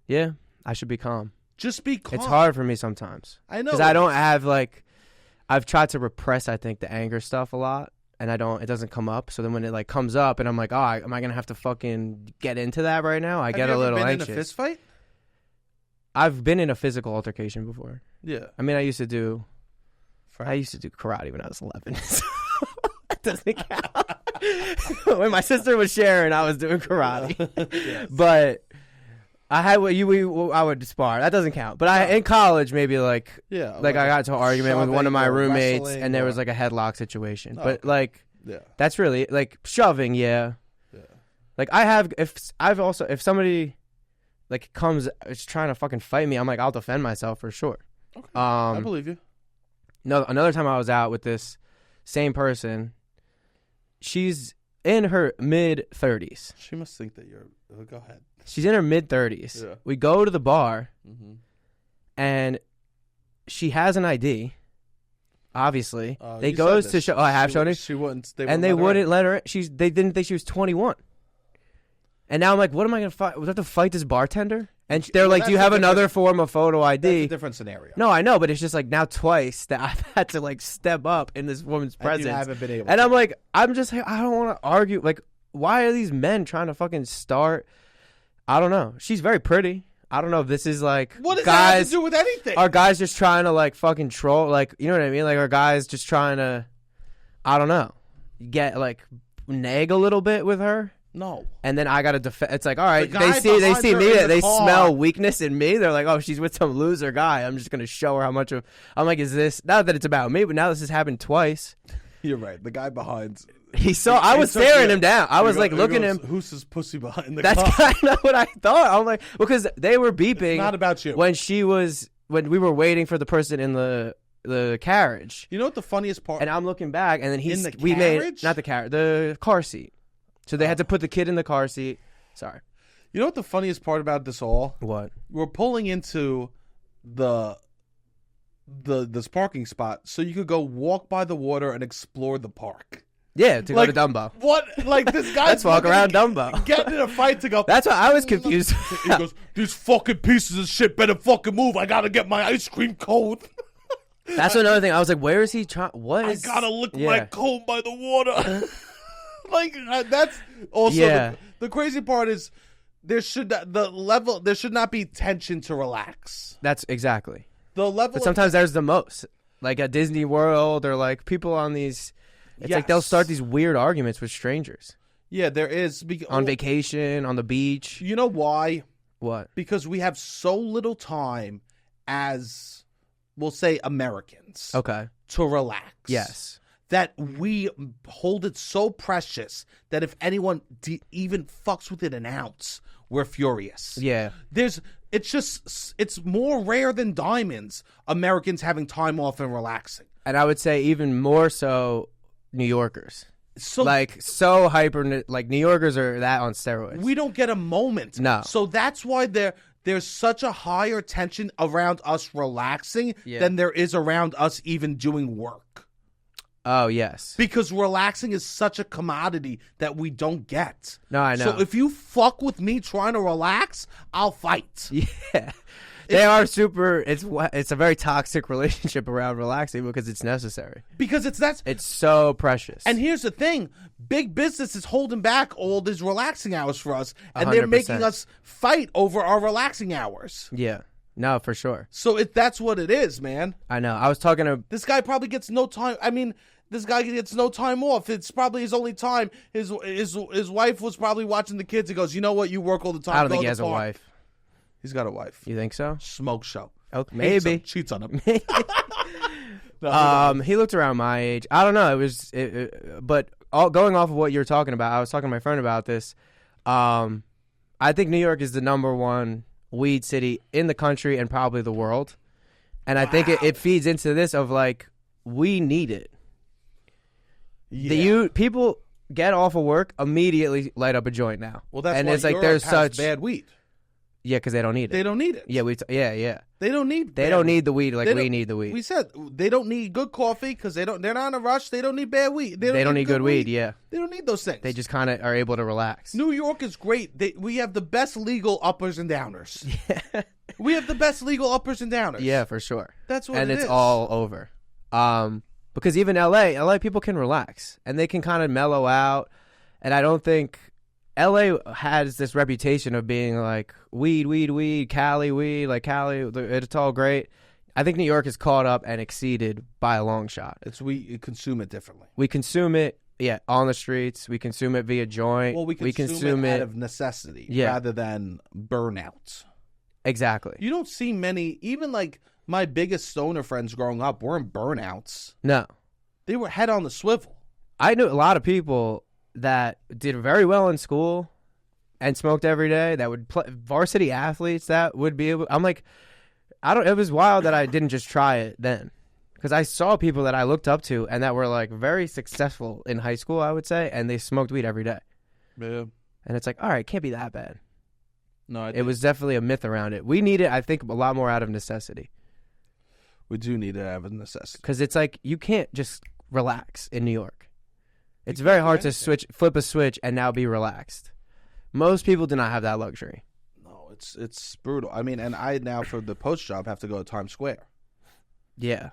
[SPEAKER 2] Yeah, I should be calm.
[SPEAKER 1] Just be calm.
[SPEAKER 2] It's hard for me sometimes.
[SPEAKER 1] I know.
[SPEAKER 2] Because I don't have I've tried to repress, I think, the anger stuff a lot. And it doesn't come up. So then when it comes up and I'm like, am I going to have to fucking get into that right now? I get a little anxious.
[SPEAKER 1] Have you ever been in a fist fight?
[SPEAKER 2] I've been in a physical altercation before.
[SPEAKER 1] Yeah.
[SPEAKER 2] I mean, I used to do karate when I was 11. So that doesn't count. When my sister was sharing, I was doing karate. Yes. But I would spar. That doesn't count. But in college, maybe I got into an argument with one of my roommates, and there was a headlock situation. But that's really shoving. Yeah. Like if somebody comes is trying to fucking fight me, I'm like, I'll defend myself for sure.
[SPEAKER 1] Okay. I believe you.
[SPEAKER 2] No, another time I was out with this same person. She's in her mid-30s.
[SPEAKER 1] She must think that you're. Go ahead.
[SPEAKER 2] She's in her mid-30s. Yeah. We go to the bar, and she has an ID. Obviously, they goes to show. Oh, I have shown her.
[SPEAKER 1] She wouldn't.
[SPEAKER 2] They wouldn't let her. They didn't think she was 21. And now I'm like, what am I gonna fight? Would I have to fight this bartender? And they're like, do you have another form of photo ID?
[SPEAKER 1] That's a different scenario.
[SPEAKER 2] No, I know, but it's just now twice that I've had to step up in this woman's presence.
[SPEAKER 1] And you haven't been able.
[SPEAKER 2] And I'm like, I don't want to argue. Why are these men trying to fucking start? I don't know. She's very pretty. I don't know if this is what does
[SPEAKER 1] that have to do with anything?
[SPEAKER 2] Are guys just trying to fucking troll? You know what I mean? Are guys just trying to, I don't know, get nag a little bit with her?
[SPEAKER 1] No.
[SPEAKER 2] And then I got to defend. It's all right. They see me. They smell weakness in me. They're like, oh, she's with some loser guy. I'm just going to show her how much of. I'm like, is this not that it's about me, but now this has happened twice.
[SPEAKER 1] You're right. The guy behind.
[SPEAKER 2] I was staring him down. I was looking at him.
[SPEAKER 1] Who's this pussy behind the car?
[SPEAKER 2] That's kind of what I thought. I'm like, because they were beeping.
[SPEAKER 1] It's not about you.
[SPEAKER 2] When we were waiting for the person in the carriage.
[SPEAKER 1] You know what the funniest part?
[SPEAKER 2] And I'm looking back, and then the car seat. So they had to put the kid in the car seat. Sorry.
[SPEAKER 1] You know what the funniest part about this all?
[SPEAKER 2] What?
[SPEAKER 1] We're pulling into this parking spot so you could go walk by the water and explore the park.
[SPEAKER 2] Yeah, to go to Dumbo.
[SPEAKER 1] What? Like, this guy.
[SPEAKER 2] Let's walk around Dumbo.
[SPEAKER 1] Getting in a fight to go.
[SPEAKER 2] That's why I was confused.
[SPEAKER 1] He goes, these fucking pieces of shit better fucking move. I gotta get my ice cream cone.
[SPEAKER 2] That's another thing. I was like, where is he trying? What is?
[SPEAKER 1] I gotta lick my cone by the water. Like, that's also the crazy part is there should not be tension to relax.
[SPEAKER 2] That's exactly
[SPEAKER 1] the level.
[SPEAKER 2] But sometimes there's the most, like at Disney World or like people on these. It's like they'll start these weird arguments with strangers.
[SPEAKER 1] Yeah, there is.
[SPEAKER 2] On vacation, on the beach.
[SPEAKER 1] You know why?
[SPEAKER 2] What?
[SPEAKER 1] Because we have so little time as, we'll say, Americans.
[SPEAKER 2] Okay.
[SPEAKER 1] To relax.
[SPEAKER 2] Yes.
[SPEAKER 1] That we hold it so precious that if anyone even fucks with it an ounce, we're furious.
[SPEAKER 2] Yeah.
[SPEAKER 1] It's more rare than diamonds, Americans having time off and relaxing.
[SPEAKER 2] And I would say even more so New Yorkers. So hyper, like New Yorkers are that on steroids.
[SPEAKER 1] We don't get a moment.
[SPEAKER 2] No.
[SPEAKER 1] So that's why there's such a higher tension around us relaxing than there is around us even doing work.
[SPEAKER 2] Oh, yes.
[SPEAKER 1] Because relaxing is such a commodity that we don't get.
[SPEAKER 2] No, I know.
[SPEAKER 1] So if you fuck with me trying to relax, I'll fight.
[SPEAKER 2] Yeah. They are super. It's a very toxic relationship around relaxing because it's necessary.
[SPEAKER 1] Because
[SPEAKER 2] it's so precious.
[SPEAKER 1] And here's the thing: big business is holding back all these relaxing hours for us, and they're
[SPEAKER 2] 100%.
[SPEAKER 1] making us fight over our relaxing hours.
[SPEAKER 2] Yeah, no, for sure.
[SPEAKER 1] So that's what it is, man.
[SPEAKER 2] I know. I was talking to
[SPEAKER 1] this guy. Probably gets no time. I mean, this guy gets no time off. It's probably his only time. His wife was probably watching the kids. He goes, you know what? You work all the time.
[SPEAKER 2] I don't think he has a wife.
[SPEAKER 1] He's got a wife.
[SPEAKER 2] You think so?
[SPEAKER 1] Smoke show.
[SPEAKER 2] Okay, maybe.
[SPEAKER 1] Cheats on him.
[SPEAKER 2] He looked around my age. I don't know. But going off of what you're talking about, I was talking to my friend about this. I think New York is the number 1 weed city in the country and probably the world. And I think it feeds into this of like, we need it.
[SPEAKER 1] Yeah.
[SPEAKER 2] People get off of work, immediately light up a joint now.
[SPEAKER 1] Well, that's
[SPEAKER 2] and
[SPEAKER 1] why
[SPEAKER 2] it's like
[SPEAKER 1] Europe
[SPEAKER 2] there's
[SPEAKER 1] has
[SPEAKER 2] such
[SPEAKER 1] bad weed.
[SPEAKER 2] Yeah, because they don't need it.
[SPEAKER 1] They don't need it.
[SPEAKER 2] Yeah,
[SPEAKER 1] They don't need.
[SPEAKER 2] They don't need the weed like we need the weed.
[SPEAKER 1] We said they don't need good coffee because they're not in a rush. They don't need bad weed.
[SPEAKER 2] They don't need good weed. Yeah,
[SPEAKER 1] they don't need those things.
[SPEAKER 2] They just kind of are able to relax.
[SPEAKER 1] New York is great. We have the best legal uppers and downers. Yeah. We have the best legal uppers and downers.
[SPEAKER 2] Yeah, for sure.
[SPEAKER 1] That's what it is.
[SPEAKER 2] And it's all over. Because even LA people can relax and they can kind of mellow out. And I don't think LA has this reputation of being like weed, Cali weed, like Cali, it's all great. I think New York is caught up and exceeded by a long shot.
[SPEAKER 1] We consume it differently.
[SPEAKER 2] We consume it, on the streets. We consume it via joint.
[SPEAKER 1] Well, we consume it out of necessity rather than burnout.
[SPEAKER 2] Exactly.
[SPEAKER 1] You don't see many, even like my biggest stoner friends growing up weren't burnouts.
[SPEAKER 2] No.
[SPEAKER 1] They were head on the swivel.
[SPEAKER 2] I knew a lot of people that did very well in school and smoked every day, that would play varsity athletes that would be able. I'm like, it was wild that I didn't just try it then, because I saw people that I looked up to and that were like very successful in high school, I would say, and they smoked weed every day.
[SPEAKER 1] Yeah.
[SPEAKER 2] And it's like, all right, it can't be that bad.
[SPEAKER 1] No,
[SPEAKER 2] it was definitely a myth around it. We need it, I think, a lot more out of necessity.
[SPEAKER 1] We do need it out of necessity.
[SPEAKER 2] Because it's like, you can't just relax in New York. It's very hard to flip a switch and now be relaxed. Most people do not have that luxury.
[SPEAKER 1] No, it's brutal. I mean, and I now for the post job have to go to Times Square.
[SPEAKER 2] Yeah.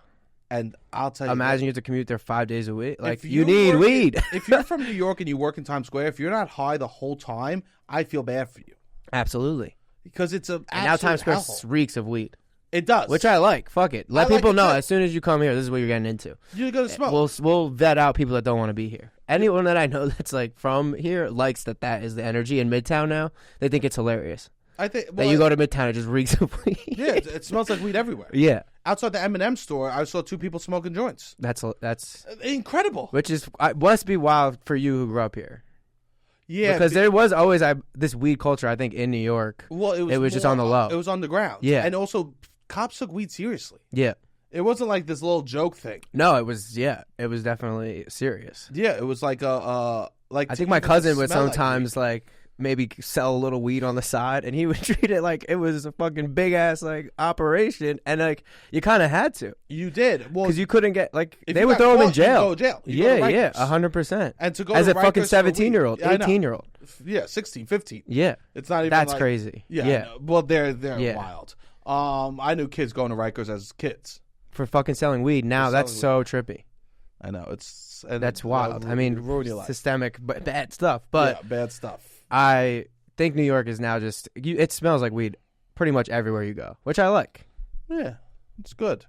[SPEAKER 1] And I'll tell you.
[SPEAKER 2] Imagine you have to commute there 5 days a week. Like, you need weed.
[SPEAKER 1] If you're from New York and you work in Times Square, if you're not high the whole time, I feel bad for you.
[SPEAKER 2] Absolutely.
[SPEAKER 1] Because it's a
[SPEAKER 2] and now Times Square reeks of weed.
[SPEAKER 1] It does.
[SPEAKER 2] Which I like. Fuck it. Let people know as soon as you come here, this is what you're getting into.
[SPEAKER 1] You're going to smoke.
[SPEAKER 2] We'll vet out people that don't want to be here. Anyone that I know that's like from here likes that is the energy in Midtown now. They think it's hilarious.
[SPEAKER 1] I think
[SPEAKER 2] that you go to Midtown, it just reeks of weed.
[SPEAKER 1] Yeah, it smells like weed everywhere.
[SPEAKER 2] Yeah.
[SPEAKER 1] Outside the M&M store, I saw 2 people smoking joints.
[SPEAKER 2] That's
[SPEAKER 1] incredible.
[SPEAKER 2] Which must be wild for you who grew up here.
[SPEAKER 1] Yeah,
[SPEAKER 2] because there was always this weed culture, I think, in New York.
[SPEAKER 1] Well, it was
[SPEAKER 2] just on the low.
[SPEAKER 1] It was on the ground.
[SPEAKER 2] Yeah,
[SPEAKER 1] and also cops took weed seriously.
[SPEAKER 2] Yeah,
[SPEAKER 1] it wasn't like this little joke thing.
[SPEAKER 2] No, it was definitely serious.
[SPEAKER 1] Yeah, it was like I
[SPEAKER 2] think my cousin would sometimes like maybe sell a little weed on the side, and he would treat it like it was a fucking big ass like operation, and like you kind of had to.
[SPEAKER 1] You did, well,
[SPEAKER 2] because you couldn't get like
[SPEAKER 1] if
[SPEAKER 2] they
[SPEAKER 1] you
[SPEAKER 2] would
[SPEAKER 1] got
[SPEAKER 2] throw him in
[SPEAKER 1] caught, you
[SPEAKER 2] jail.
[SPEAKER 1] go to jail. You
[SPEAKER 2] Yeah,
[SPEAKER 1] go to
[SPEAKER 2] yeah,
[SPEAKER 1] Rikers.
[SPEAKER 2] 100%.
[SPEAKER 1] And to go
[SPEAKER 2] as
[SPEAKER 1] to
[SPEAKER 2] a fucking
[SPEAKER 1] Rikers for weed.
[SPEAKER 2] 17-year-old,
[SPEAKER 1] Yeah, I know.
[SPEAKER 2] 18-year-old.
[SPEAKER 1] Yeah, 16, 15.
[SPEAKER 2] Yeah,
[SPEAKER 1] It's not even.
[SPEAKER 2] that's
[SPEAKER 1] like,
[SPEAKER 2] crazy.
[SPEAKER 1] Yeah,
[SPEAKER 2] Yeah.
[SPEAKER 1] no. Well, they're
[SPEAKER 2] Yeah.
[SPEAKER 1] wild. I knew kids going to Rikers as kids.
[SPEAKER 2] For fucking selling weed. Now
[SPEAKER 1] For
[SPEAKER 2] that's
[SPEAKER 1] selling
[SPEAKER 2] so trippy.
[SPEAKER 1] I know
[SPEAKER 2] That's wild. I mean,
[SPEAKER 1] ruin your life.
[SPEAKER 2] systemic, but bad stuff. But
[SPEAKER 1] yeah, bad stuff.
[SPEAKER 2] I think New York is now just it smells like weed pretty much everywhere you go, which I like.
[SPEAKER 1] Yeah, it's good.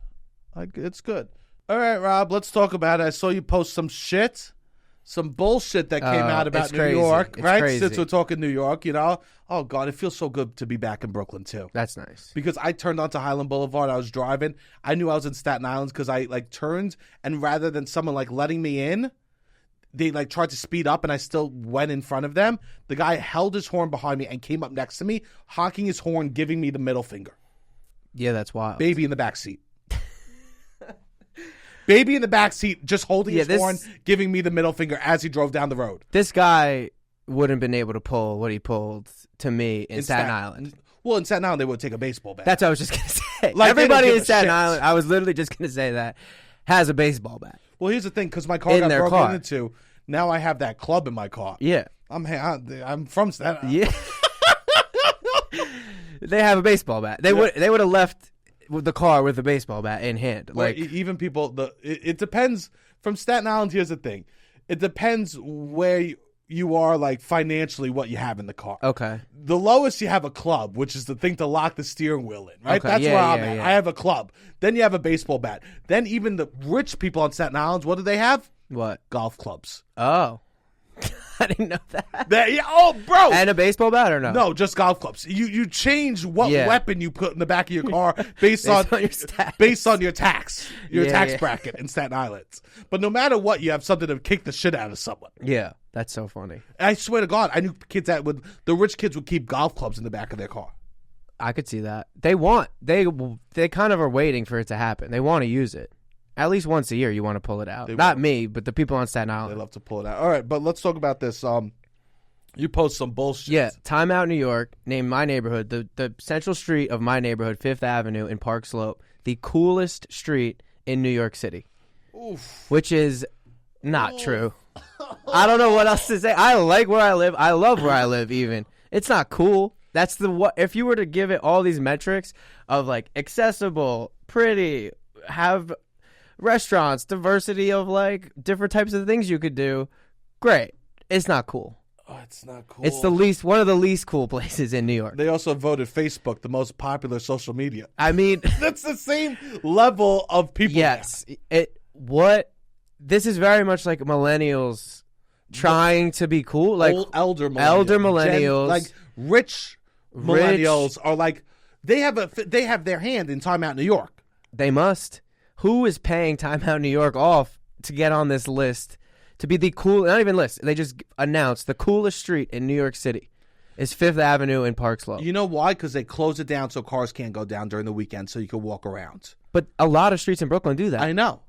[SPEAKER 1] It's good. All right, Rob, let's talk about it. I saw you post some bullshit that came out about
[SPEAKER 2] it's
[SPEAKER 1] New
[SPEAKER 2] crazy.
[SPEAKER 1] York,
[SPEAKER 2] It's
[SPEAKER 1] right?
[SPEAKER 2] crazy.
[SPEAKER 1] Since we're talking New York, you know. Oh God, it feels so good to be back in Brooklyn too.
[SPEAKER 2] That's nice.
[SPEAKER 1] Because I turned onto Highland Boulevard, I was driving. I knew I was in Staten Island because I like turned, and rather than someone like letting me in, they like tried to speed up, and I still went in front of them. The guy held his horn behind me and came up next to me, honking his horn, giving me the middle finger.
[SPEAKER 2] Yeah, that's wild.
[SPEAKER 1] Baby in the back seat. Baby in the back seat, just holding his horn, giving me the middle finger as he drove down the road.
[SPEAKER 2] This guy wouldn't have been able to pull what he pulled to me in Staten Island.
[SPEAKER 1] Well, in Staten Island, they would take a baseball bat.
[SPEAKER 2] That's what I was just going to say.
[SPEAKER 1] Like,
[SPEAKER 2] everybody
[SPEAKER 1] they don't
[SPEAKER 2] in
[SPEAKER 1] give a
[SPEAKER 2] Staten
[SPEAKER 1] shit.
[SPEAKER 2] Island, I was literally just going to say that, has a baseball bat.
[SPEAKER 1] Well, here's the thing, because my car
[SPEAKER 2] In
[SPEAKER 1] got
[SPEAKER 2] their
[SPEAKER 1] broken
[SPEAKER 2] car.
[SPEAKER 1] into, now I have that club in my car.
[SPEAKER 2] Yeah.
[SPEAKER 1] I'm from Staten Island.
[SPEAKER 2] Yeah. They have a baseball bat. They would have left with the car with the baseball bat in hand.
[SPEAKER 1] Like
[SPEAKER 2] Like
[SPEAKER 1] even people, it depends. From Staten Island, here's the thing: it depends where you are, like financially, what you have in the car.
[SPEAKER 2] okay.
[SPEAKER 1] The lowest, you have a club, which is the thing to lock the steering wheel in. Right,
[SPEAKER 2] Okay,
[SPEAKER 1] that's
[SPEAKER 2] yeah,
[SPEAKER 1] where I'm
[SPEAKER 2] yeah,
[SPEAKER 1] at.
[SPEAKER 2] yeah.
[SPEAKER 1] I have a club. Then you have a baseball bat. Then even the rich people on Staten Island, what do they have?
[SPEAKER 2] What?
[SPEAKER 1] Golf clubs.
[SPEAKER 2] Oh. I didn't know that.
[SPEAKER 1] Oh, bro.
[SPEAKER 2] And a baseball bat or no?
[SPEAKER 1] No, just golf clubs. You change what
[SPEAKER 2] Yeah.
[SPEAKER 1] weapon you put in the back of your car based
[SPEAKER 2] on
[SPEAKER 1] on
[SPEAKER 2] your stats.
[SPEAKER 1] based on your tax
[SPEAKER 2] Yeah.
[SPEAKER 1] bracket in Staten Island. But no matter what, you have something to kick the shit out of someone.
[SPEAKER 2] Yeah. That's so funny.
[SPEAKER 1] I swear to God, I knew kids that the rich kids would keep golf clubs in the back of their car.
[SPEAKER 2] I could see that. They kind of are waiting for it to happen. They want to use it. At least once a year, you want to pull it out. Not me, but the people on Staten
[SPEAKER 1] They
[SPEAKER 2] Island.
[SPEAKER 1] love to pull it out. All right, but let's talk about this. You post some bullshit.
[SPEAKER 2] Yeah, Time Out New York named my neighborhood, the central street of my neighborhood, 5th Avenue in Park Slope, the coolest street in New York City.
[SPEAKER 1] Oof.
[SPEAKER 2] Which is not true. I don't know what else to say. I like where I live. I love where I live even. It's not cool. That's if you were to give it all these metrics of like accessible, pretty, have restaurants, diversity of like different types of things you could do, great. It's not cool.
[SPEAKER 1] Oh, it's not cool.
[SPEAKER 2] It's one of the least cool places in New York.
[SPEAKER 1] They also voted Facebook the most popular social media.
[SPEAKER 2] I mean,
[SPEAKER 1] That's the same level of people.
[SPEAKER 2] yes. This is very much like millennials trying to be cool, like
[SPEAKER 1] elder millennials.
[SPEAKER 2] elder millennials.
[SPEAKER 1] Like rich millennials are like they have their hand in Time Out New York.
[SPEAKER 2] They must. Who is paying Time Out New York off to get on this list to be the cool? Not even list. They just announced the coolest street in New York City is 5th Avenue in Park Slope.
[SPEAKER 1] You know why? Because they close it down so cars can't go down during the weekend, so you can walk around.
[SPEAKER 2] But a lot of streets in Brooklyn do that.
[SPEAKER 1] I know,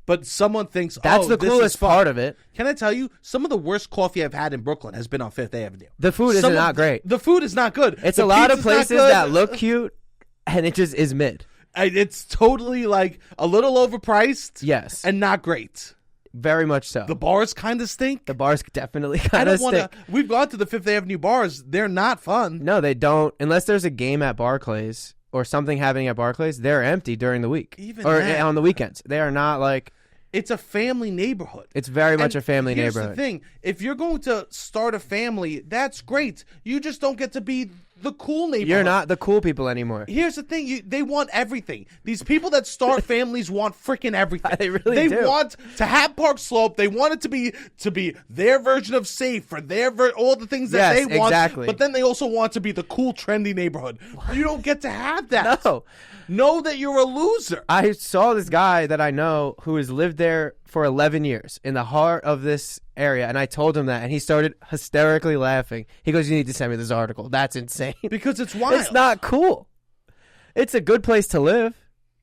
[SPEAKER 1] but someone thinks
[SPEAKER 2] That's the
[SPEAKER 1] this
[SPEAKER 2] coolest
[SPEAKER 1] is fun.
[SPEAKER 2] part of it.
[SPEAKER 1] Can I tell you? Some of the worst coffee I've had in Brooklyn has been on 5th Avenue.
[SPEAKER 2] The food is not great.
[SPEAKER 1] The food is not good.
[SPEAKER 2] It's
[SPEAKER 1] The
[SPEAKER 2] a lot of
[SPEAKER 1] pizza's not
[SPEAKER 2] places
[SPEAKER 1] good.
[SPEAKER 2] that look cute, and it just is mid.
[SPEAKER 1] It's totally like a little overpriced.
[SPEAKER 2] Yes.
[SPEAKER 1] And not great.
[SPEAKER 2] Very much so.
[SPEAKER 1] The bars kind of stink.
[SPEAKER 2] The bars definitely
[SPEAKER 1] I
[SPEAKER 2] kind
[SPEAKER 1] don't
[SPEAKER 2] of
[SPEAKER 1] want
[SPEAKER 2] stink.
[SPEAKER 1] to. We've gone to the 5th Avenue bars. They're not fun.
[SPEAKER 2] No, they don't. Unless there's a game at Barclays or something happening at Barclays, they're empty during the week.
[SPEAKER 1] Even
[SPEAKER 2] or
[SPEAKER 1] that.
[SPEAKER 2] on the weekends. They are not like...
[SPEAKER 1] It's a family neighborhood.
[SPEAKER 2] It's very much
[SPEAKER 1] And
[SPEAKER 2] a family
[SPEAKER 1] here's
[SPEAKER 2] neighborhood.
[SPEAKER 1] The thing: if you're going to start a family, that's great. You just don't get to be the cool neighborhood.
[SPEAKER 2] You're not the cool people anymore.
[SPEAKER 1] Here's the thing: they want everything. These people that start families want freaking everything.
[SPEAKER 2] They really do.
[SPEAKER 1] They want to have Park Slope. They want it to be their version of safe for all the things that
[SPEAKER 2] Yes,
[SPEAKER 1] they want.
[SPEAKER 2] exactly.
[SPEAKER 1] But then they also want to be the cool, trendy neighborhood. You don't get to have that.
[SPEAKER 2] No.
[SPEAKER 1] Know that you're a loser.
[SPEAKER 2] I saw this guy that I know who has lived there for 11 years in the heart of this area, and I told him that, and he started hysterically laughing. He goes, "You need to send me this article. That's insane."
[SPEAKER 1] Because it's wild.
[SPEAKER 2] It's not cool. It's a good place to live.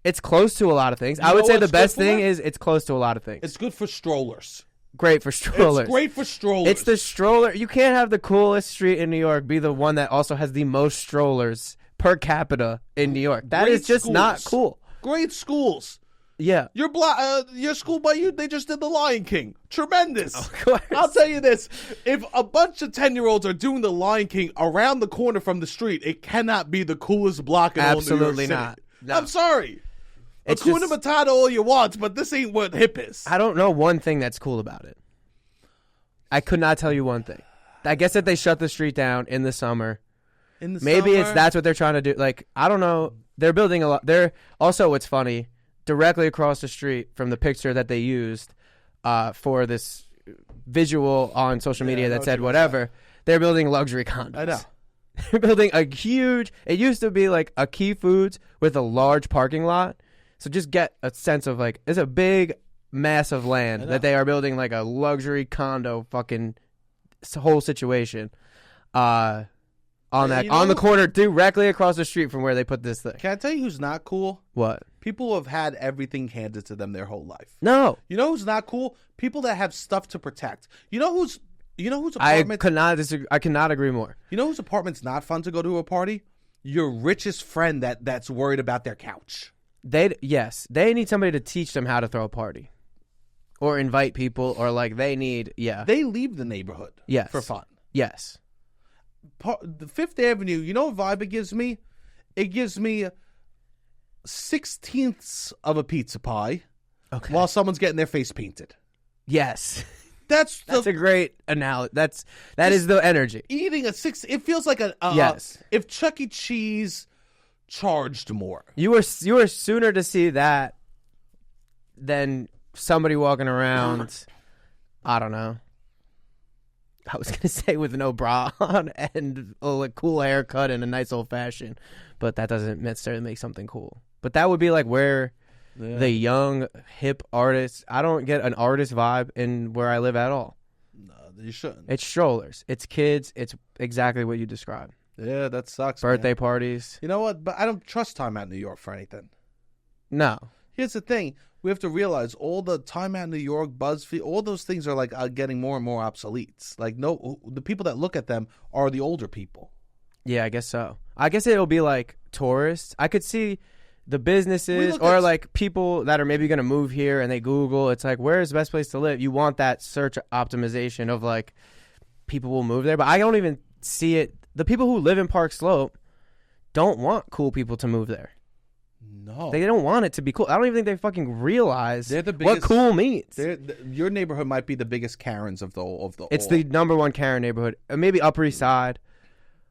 [SPEAKER 2] It's close to a lot of things. I would
[SPEAKER 1] know
[SPEAKER 2] say the
[SPEAKER 1] what's
[SPEAKER 2] best
[SPEAKER 1] good for
[SPEAKER 2] thing
[SPEAKER 1] it?
[SPEAKER 2] is it's close to a lot of things.
[SPEAKER 1] It's good for strollers.
[SPEAKER 2] great for strollers.
[SPEAKER 1] It's great for strollers.
[SPEAKER 2] It's the stroller. You can't have the coolest street in New York be the one that also has the most strollers per capita in New York. That is just not cool.
[SPEAKER 1] Great schools.
[SPEAKER 2] Yeah.
[SPEAKER 1] Your school by you, they just did The Lion King. Tremendous.
[SPEAKER 2] Of course.
[SPEAKER 1] I'll tell you this. If a bunch of 10-year-olds are doing The Lion King around the corner from the street, it cannot be the coolest block in all New York City.
[SPEAKER 2] Absolutely not. No.
[SPEAKER 1] I'm sorry.
[SPEAKER 2] It's
[SPEAKER 1] Hakuna
[SPEAKER 2] just-
[SPEAKER 1] Matata all you want, but this ain't what hip is.
[SPEAKER 2] I don't know one thing that's cool about it. I could not tell you one thing. I guess that they shut the street down in the summer. Maybe that's what they're trying to do. Like, I don't know. They're building a lot. They're also, what's funny, directly across the street from the picture that they used for this visual on social media that said whatever, they're building luxury condos.
[SPEAKER 1] I know.
[SPEAKER 2] They're building a huge, it used to be like a Key Foods with a large parking lot. So just get a sense of like, it's a big mass of land that they are building like a luxury condo fucking whole situation on the corner directly across the street from where they put this thing.
[SPEAKER 1] Can I tell you who's not cool?
[SPEAKER 2] What?
[SPEAKER 1] People who have had everything handed to them their whole life.
[SPEAKER 2] No.
[SPEAKER 1] You know who's not cool? People that have stuff to protect. You know whose apartment?
[SPEAKER 2] I cannot agree more.
[SPEAKER 1] You know whose apartment's not fun to go to a party? Your richest friend that's worried about their couch.
[SPEAKER 2] They need somebody to teach them how to throw a party, or invite people, or like they leave the neighborhood. Yes.
[SPEAKER 1] For fun.
[SPEAKER 2] Yes.
[SPEAKER 1] The Fifth Avenue. You know what vibe it gives me? It gives me 1/16 of a pizza pie.
[SPEAKER 2] Okay.
[SPEAKER 1] While someone's getting their face painted.
[SPEAKER 2] Yes.
[SPEAKER 1] That's
[SPEAKER 2] a great analogy. That is the energy.
[SPEAKER 1] Eating a six. It feels like
[SPEAKER 2] yes.
[SPEAKER 1] If Chuck E. Cheese charged more,
[SPEAKER 2] you were sooner to see that than somebody walking around. I don't know. I was gonna say with no bra on and a cool haircut and a nice old fashioned, but that doesn't necessarily make something cool. But that would be like where the young hip artists. I don't get an artist vibe in where I live at all.
[SPEAKER 1] No, you shouldn't.
[SPEAKER 2] It's strollers. It's kids. It's exactly what you described.
[SPEAKER 1] Yeah, that sucks.
[SPEAKER 2] Birthday
[SPEAKER 1] man.
[SPEAKER 2] parties.
[SPEAKER 1] You know what? But I don't trust Time Out New York for anything.
[SPEAKER 2] No.
[SPEAKER 1] Here's the thing. We have to realize all the Time Out New York, BuzzFeed, all those things are like getting more and more obsolete. Like the people that look at them are the older people.
[SPEAKER 2] Yeah, I guess so. I guess it'll be like tourists. I could see the businesses or like people that are maybe going to move here and they Google. It's like, where is the best place to live? You want that search optimization of like people will move there. But I don't even see it. The people who live in Park Slope don't want cool people to move there.
[SPEAKER 1] No.
[SPEAKER 2] They don't want it to be cool. I don't even think they fucking realize what cool means.
[SPEAKER 1] Your neighborhood might be the biggest Karens of the
[SPEAKER 2] It's the number one Karen neighborhood. Maybe Upper East Side.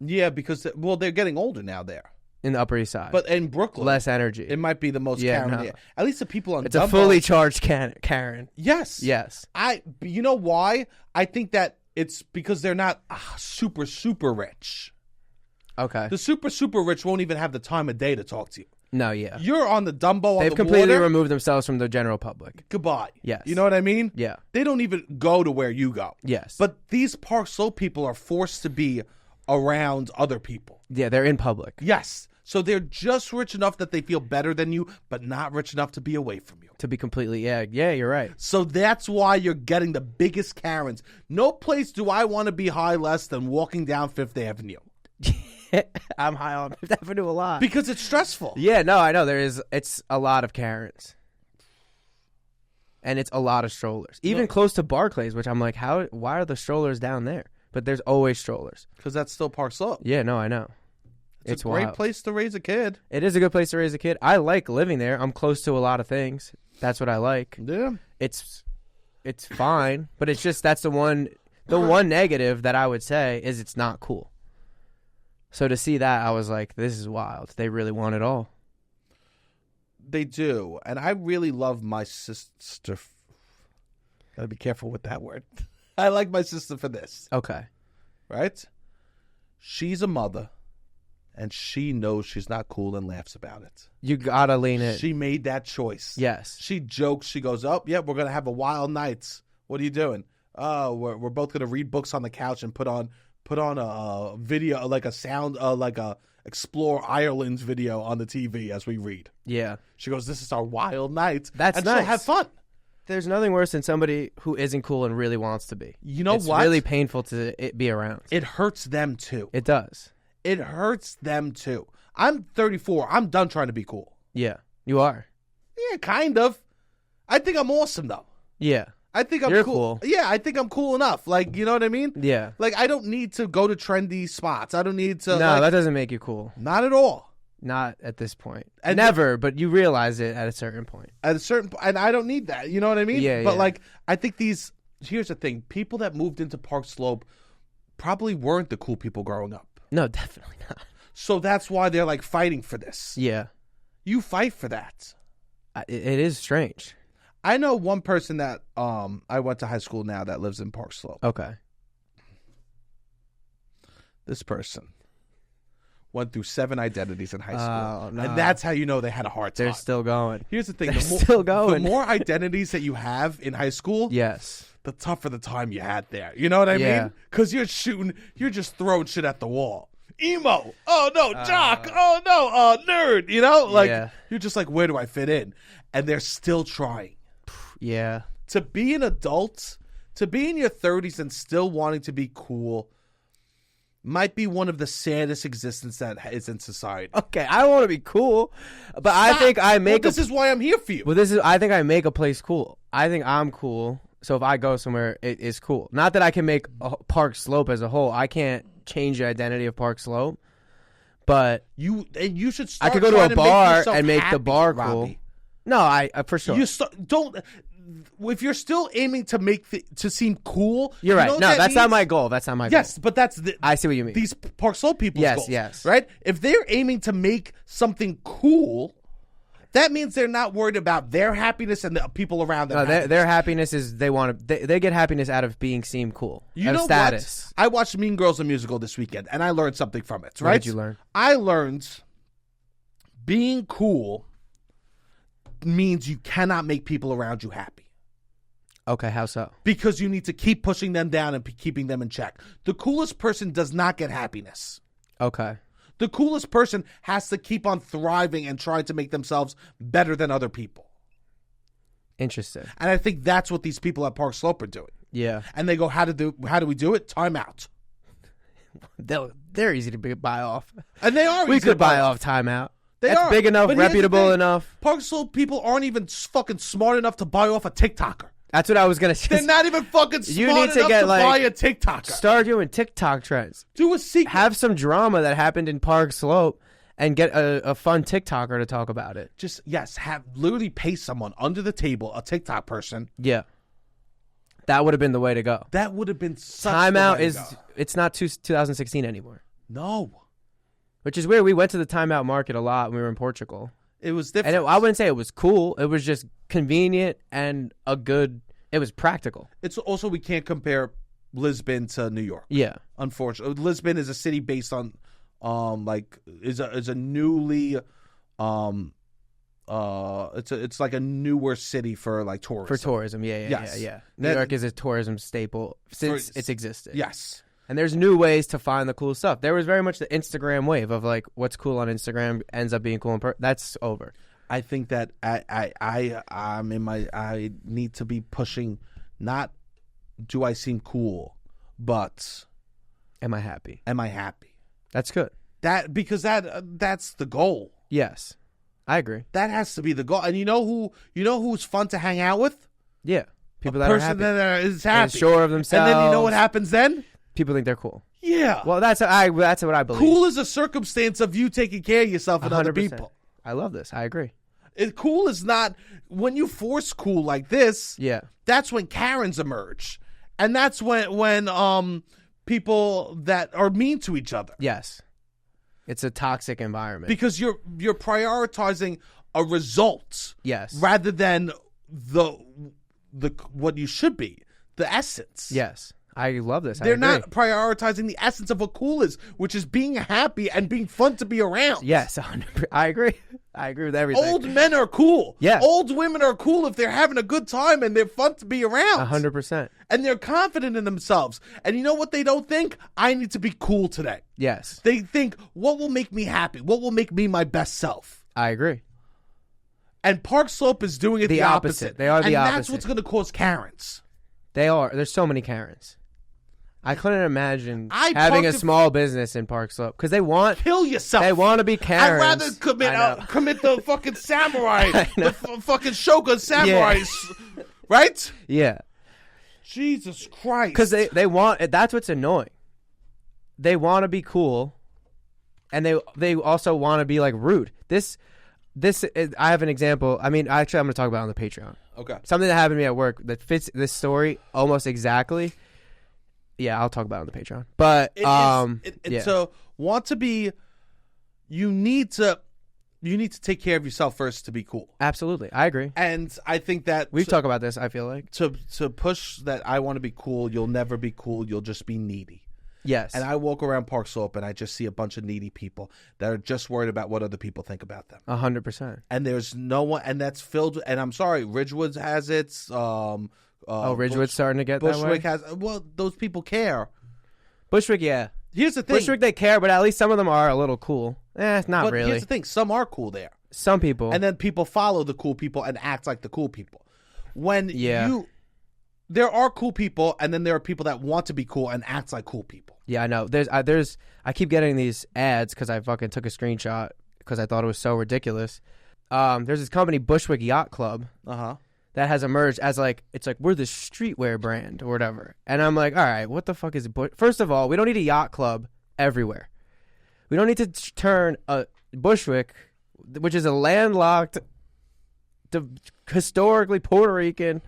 [SPEAKER 1] Yeah, because they're getting older now there.
[SPEAKER 2] In the Upper East Side.
[SPEAKER 1] But in Brooklyn.
[SPEAKER 2] Less energy.
[SPEAKER 1] It might be the most Karen.
[SPEAKER 2] No.
[SPEAKER 1] Yeah. At least the people on
[SPEAKER 2] It's
[SPEAKER 1] Dumbo,
[SPEAKER 2] a fully charged Karen.
[SPEAKER 1] Yes.
[SPEAKER 2] Yes.
[SPEAKER 1] You know why? I think that it's because they're not super, super rich.
[SPEAKER 2] Okay.
[SPEAKER 1] The super, super rich won't even have the time of day to talk to you.
[SPEAKER 2] No, yeah.
[SPEAKER 1] You're on the Dumbo
[SPEAKER 2] They've
[SPEAKER 1] on the
[SPEAKER 2] completely
[SPEAKER 1] water.
[SPEAKER 2] removed themselves from the general public.
[SPEAKER 1] Goodbye.
[SPEAKER 2] Yes.
[SPEAKER 1] You know what I mean?
[SPEAKER 2] Yeah.
[SPEAKER 1] They don't even go to where you go.
[SPEAKER 2] Yes.
[SPEAKER 1] But these Park Slope people are forced to be around other people.
[SPEAKER 2] Yeah, they're in public.
[SPEAKER 1] Yes. So they're just rich enough that they feel better than you, but not rich enough to be away from you.
[SPEAKER 2] To be completely, yeah, you're right.
[SPEAKER 1] So that's why you're getting the biggest Karens. No place do I want to be high less than walking down Fifth Avenue.
[SPEAKER 2] I'm high on Fifth Avenue a lot.
[SPEAKER 1] Because it's stressful.
[SPEAKER 2] Yeah, no, I know. It's a lot of Karens. And it's a lot of strollers. Even close to Barclays, which I'm like, why are the strollers down there? But there's always strollers.
[SPEAKER 1] Because that's still Park Slope.
[SPEAKER 2] Yeah, no, I know.
[SPEAKER 1] It's a great
[SPEAKER 2] wild.
[SPEAKER 1] place to raise a kid.
[SPEAKER 2] It is a good place to raise a kid. I like living there. I'm close to a lot of things. That's what I like.
[SPEAKER 1] Yeah.
[SPEAKER 2] It's fine, but it's just the one negative that I would say is it's not cool. So to see that, I was like, this is wild. They really want it all.
[SPEAKER 1] They do. And I really love my sister. Gotta be careful with that word. I like my sister for this.
[SPEAKER 2] Okay.
[SPEAKER 1] Right? She's a mother. And she knows she's not cool and laughs about it.
[SPEAKER 2] You gotta lean in.
[SPEAKER 1] She made that choice.
[SPEAKER 2] Yes.
[SPEAKER 1] She jokes. She goes, "Oh, yeah, we're gonna have a wild night. What are you doing? Oh, we're both gonna read books on the couch and put on a video, like a sound, like a Explore Ireland's video on the TV as we read."
[SPEAKER 2] Yeah.
[SPEAKER 1] She goes, "This is our wild night."
[SPEAKER 2] That's
[SPEAKER 1] and
[SPEAKER 2] nice.
[SPEAKER 1] she'll have fun.
[SPEAKER 2] There's nothing worse than somebody who isn't cool and really wants to be.
[SPEAKER 1] You know
[SPEAKER 2] it's
[SPEAKER 1] what?
[SPEAKER 2] It's really painful to be around.
[SPEAKER 1] It hurts them too.
[SPEAKER 2] It does.
[SPEAKER 1] It hurts them too. I'm 34. I'm done trying to be cool.
[SPEAKER 2] Yeah, you are.
[SPEAKER 1] Yeah, kind of. I think I'm awesome though.
[SPEAKER 2] Yeah.
[SPEAKER 1] I think I'm
[SPEAKER 2] You're
[SPEAKER 1] cool. Yeah, I think I'm cool enough. Like, you know what I mean?
[SPEAKER 2] Yeah.
[SPEAKER 1] Like, I don't need to go to trendy spots. I don't need to.
[SPEAKER 2] No, that doesn't make you cool.
[SPEAKER 1] Not at all.
[SPEAKER 2] Not at this point.
[SPEAKER 1] And
[SPEAKER 2] never, but you realize it at a certain point.
[SPEAKER 1] At a certain point, and I don't need that. You know what I mean?
[SPEAKER 2] Yeah.
[SPEAKER 1] But like, I think here's the thing: people that moved into Park Slope probably weren't the cool people growing up.
[SPEAKER 2] No, definitely not.
[SPEAKER 1] So that's why they're like fighting for this.
[SPEAKER 2] Yeah.
[SPEAKER 1] You fight for that.
[SPEAKER 2] It is strange.
[SPEAKER 1] I know one person that I went to high school now that lives in Park Slope.
[SPEAKER 2] Okay.
[SPEAKER 1] This person went through 7 identities in high school.
[SPEAKER 2] No.
[SPEAKER 1] And that's how you know they had a hard time.
[SPEAKER 2] They're still going.
[SPEAKER 1] Here's the thing.
[SPEAKER 2] They're still going.
[SPEAKER 1] The more identities that you have in high school,
[SPEAKER 2] Yes.
[SPEAKER 1] the tougher the time you had there. You know what I mean? Because you're just throwing shit at the wall. Emo. Oh, no. Jock. Oh, no. Nerd. You know? Like, you're just like, where do I fit in? And they're still trying.
[SPEAKER 2] Yeah.
[SPEAKER 1] To be an adult, to be in your 30s and still wanting to be cool might be one of the saddest existence that is in society.
[SPEAKER 2] Okay, I want to be cool, but I think I make.
[SPEAKER 1] Well, this is why I'm here for you.
[SPEAKER 2] Well, I think I make a place cool. I think I'm cool, so if I go somewhere, it is cool. Not that I can make Park Slope as a whole. I can't change the identity of Park Slope, but
[SPEAKER 1] you should. Start
[SPEAKER 2] I could go to a bar and make the bar cool.
[SPEAKER 1] Robbie.
[SPEAKER 2] No, I for sure.
[SPEAKER 1] Don't. If you're still aiming to make to seem cool,
[SPEAKER 2] you're right.
[SPEAKER 1] You know
[SPEAKER 2] no, that's
[SPEAKER 1] means?
[SPEAKER 2] not my goal. That's not my goal.
[SPEAKER 1] Yes, but that's
[SPEAKER 2] I see what you mean.
[SPEAKER 1] These Park Slope people's goals.
[SPEAKER 2] Yes.
[SPEAKER 1] Right? If they're aiming to make something cool, that means they're not worried about their happiness and the people around them.
[SPEAKER 2] No, their happiness is they want to. They get happiness out of being seen cool.
[SPEAKER 1] You know
[SPEAKER 2] status.
[SPEAKER 1] What? I watched Mean Girls the musical this weekend, and I learned something from it. Right?
[SPEAKER 2] What did you learn?
[SPEAKER 1] I learned being cool means you cannot make people around you happy.
[SPEAKER 2] Okay, how so?
[SPEAKER 1] Because you need to keep pushing them down and keeping them in check. The coolest person does not get happiness.
[SPEAKER 2] Okay.
[SPEAKER 1] The coolest person has to keep on thriving and trying to make themselves better than other people.
[SPEAKER 2] Interesting.
[SPEAKER 1] And I think that's what these people at Park Slope are doing.
[SPEAKER 2] Yeah.
[SPEAKER 1] And they go, how do we do it? Time out.
[SPEAKER 2] They're easy to buy off.
[SPEAKER 1] And they are.
[SPEAKER 2] We could buy off timeout. That's
[SPEAKER 1] are
[SPEAKER 2] big enough, reputable enough.
[SPEAKER 1] Park Slope people aren't even fucking smart enough to buy off a TikToker.
[SPEAKER 2] That's what I was going to say.
[SPEAKER 1] They're not even fucking smart enough to buy a TikToker.
[SPEAKER 2] Start doing TikTok trends.
[SPEAKER 1] Do a secret.
[SPEAKER 2] Have some drama that happened in Park Slope and get a fun TikToker to talk about it.
[SPEAKER 1] Just, literally pay someone under the table, a TikTok person.
[SPEAKER 2] Yeah. That would have been the way to go.
[SPEAKER 1] That would have been such
[SPEAKER 2] Timeout
[SPEAKER 1] the way to go.
[SPEAKER 2] It's not 2016 anymore.
[SPEAKER 1] No.
[SPEAKER 2] Which is weird. We went to the Timeout market a lot when we were in Portugal.
[SPEAKER 1] It was different.
[SPEAKER 2] And I wouldn't say it was cool. It was just convenient and it was practical.
[SPEAKER 1] It's also, we can't compare Lisbon to New York.
[SPEAKER 2] Yeah.
[SPEAKER 1] Unfortunately. Lisbon is a city based on, is a newly, it's like a newer city for like tourism.
[SPEAKER 2] For tourism, yeah. New York is a tourism staple since it's existed.
[SPEAKER 1] Yes.
[SPEAKER 2] And there's new ways to find the cool stuff. There was very much the Instagram wave of like what's cool on Instagram ends up being cool in that's over.
[SPEAKER 1] I think that I need to be pushing, not do I seem cool, but
[SPEAKER 2] am I happy?
[SPEAKER 1] Am I happy?
[SPEAKER 2] That's good.
[SPEAKER 1] Because that's the goal.
[SPEAKER 2] Yes. I agree.
[SPEAKER 1] That has to be the goal. And you know who's fun to hang out with?
[SPEAKER 2] Yeah. People that are happy.
[SPEAKER 1] That is happy.
[SPEAKER 2] And sure of themselves.
[SPEAKER 1] And then you know what happens then?
[SPEAKER 2] People think they're cool.
[SPEAKER 1] Yeah.
[SPEAKER 2] Well, that's what I believe.
[SPEAKER 1] Cool is a circumstance of you taking care of yourself and 100%. Other people.
[SPEAKER 2] I love this. I agree.
[SPEAKER 1] Cool is not when you force cool like this.
[SPEAKER 2] Yeah.
[SPEAKER 1] That's when Karens emerge, and that's when people that are mean to each other.
[SPEAKER 2] Yes. It's a toxic environment
[SPEAKER 1] because you're prioritizing a result.
[SPEAKER 2] Yes.
[SPEAKER 1] Rather than the what you should be, the essence.
[SPEAKER 2] Yes. I love this.
[SPEAKER 1] They're not prioritizing the essence of what cool is, which is being happy and being fun to be around.
[SPEAKER 2] Yes, I agree. I agree with everything.
[SPEAKER 1] Old men are cool.
[SPEAKER 2] Yeah.
[SPEAKER 1] Old women are cool if they're having a good time and they're fun to be around.
[SPEAKER 2] 100%.
[SPEAKER 1] And they're confident in themselves. And you know what they don't think? I need to be cool today.
[SPEAKER 2] Yes.
[SPEAKER 1] They think, what will make me happy? What will make me my best self?
[SPEAKER 2] I agree.
[SPEAKER 1] And Park Slope is doing it the opposite.
[SPEAKER 2] They are the opposite.
[SPEAKER 1] And that's what's going to cause Karens.
[SPEAKER 2] They are. There's so many Karens. I couldn't imagine having a small business in Park Slope because they want
[SPEAKER 1] kill yourself.
[SPEAKER 2] They want to be Karens.
[SPEAKER 1] I'd rather commit the fucking samurai, the fucking Shogun samurai, right?
[SPEAKER 2] Yeah.
[SPEAKER 1] Jesus Christ.
[SPEAKER 2] Because they want. That's what's annoying. They want to be cool, and they also want to be like rude. This is, I have an example. I mean, actually, I'm going to talk about it on the Patreon.
[SPEAKER 1] Okay.
[SPEAKER 2] Something that happened to me at work that fits this story almost exactly. Yeah, I'll talk about it on the Patreon. But
[SPEAKER 1] so want to be, you need to take care of yourself first to be cool.
[SPEAKER 2] Absolutely, I agree.
[SPEAKER 1] And I think that
[SPEAKER 2] we've talked about this. I feel like
[SPEAKER 1] to push that I want to be cool, you'll never be cool. You'll just be needy.
[SPEAKER 2] Yes.
[SPEAKER 1] And I walk around Park Slope and I just see a bunch of needy people that are just worried about what other people think about them.
[SPEAKER 2] 100%.
[SPEAKER 1] And there's no one, and that's filled. And I'm sorry, Ridgewood has its.
[SPEAKER 2] Ridgewood's starting to get that way?
[SPEAKER 1] Bushwick has. Well, those people care.
[SPEAKER 2] Bushwick, yeah.
[SPEAKER 1] Here's the thing.
[SPEAKER 2] Bushwick, they care, but at least some of them are a little cool. Not really.
[SPEAKER 1] Here's the thing. Some are cool there.
[SPEAKER 2] Some people.
[SPEAKER 1] And then people follow the cool people and act like the cool people. There are cool people, and then there are people that want to be cool and act like cool people.
[SPEAKER 2] Yeah, I know. I keep getting these ads because I fucking took a screenshot because I thought it was so ridiculous. There's this company, Bushwick Yacht Club, that has emerged as it's like we're the streetwear brand or whatever. And I'm like, all right, what the fuck is First of all, we don't need a yacht club everywhere. We don't need to turn a Bushwick, which is a landlocked, historically Puerto Rican,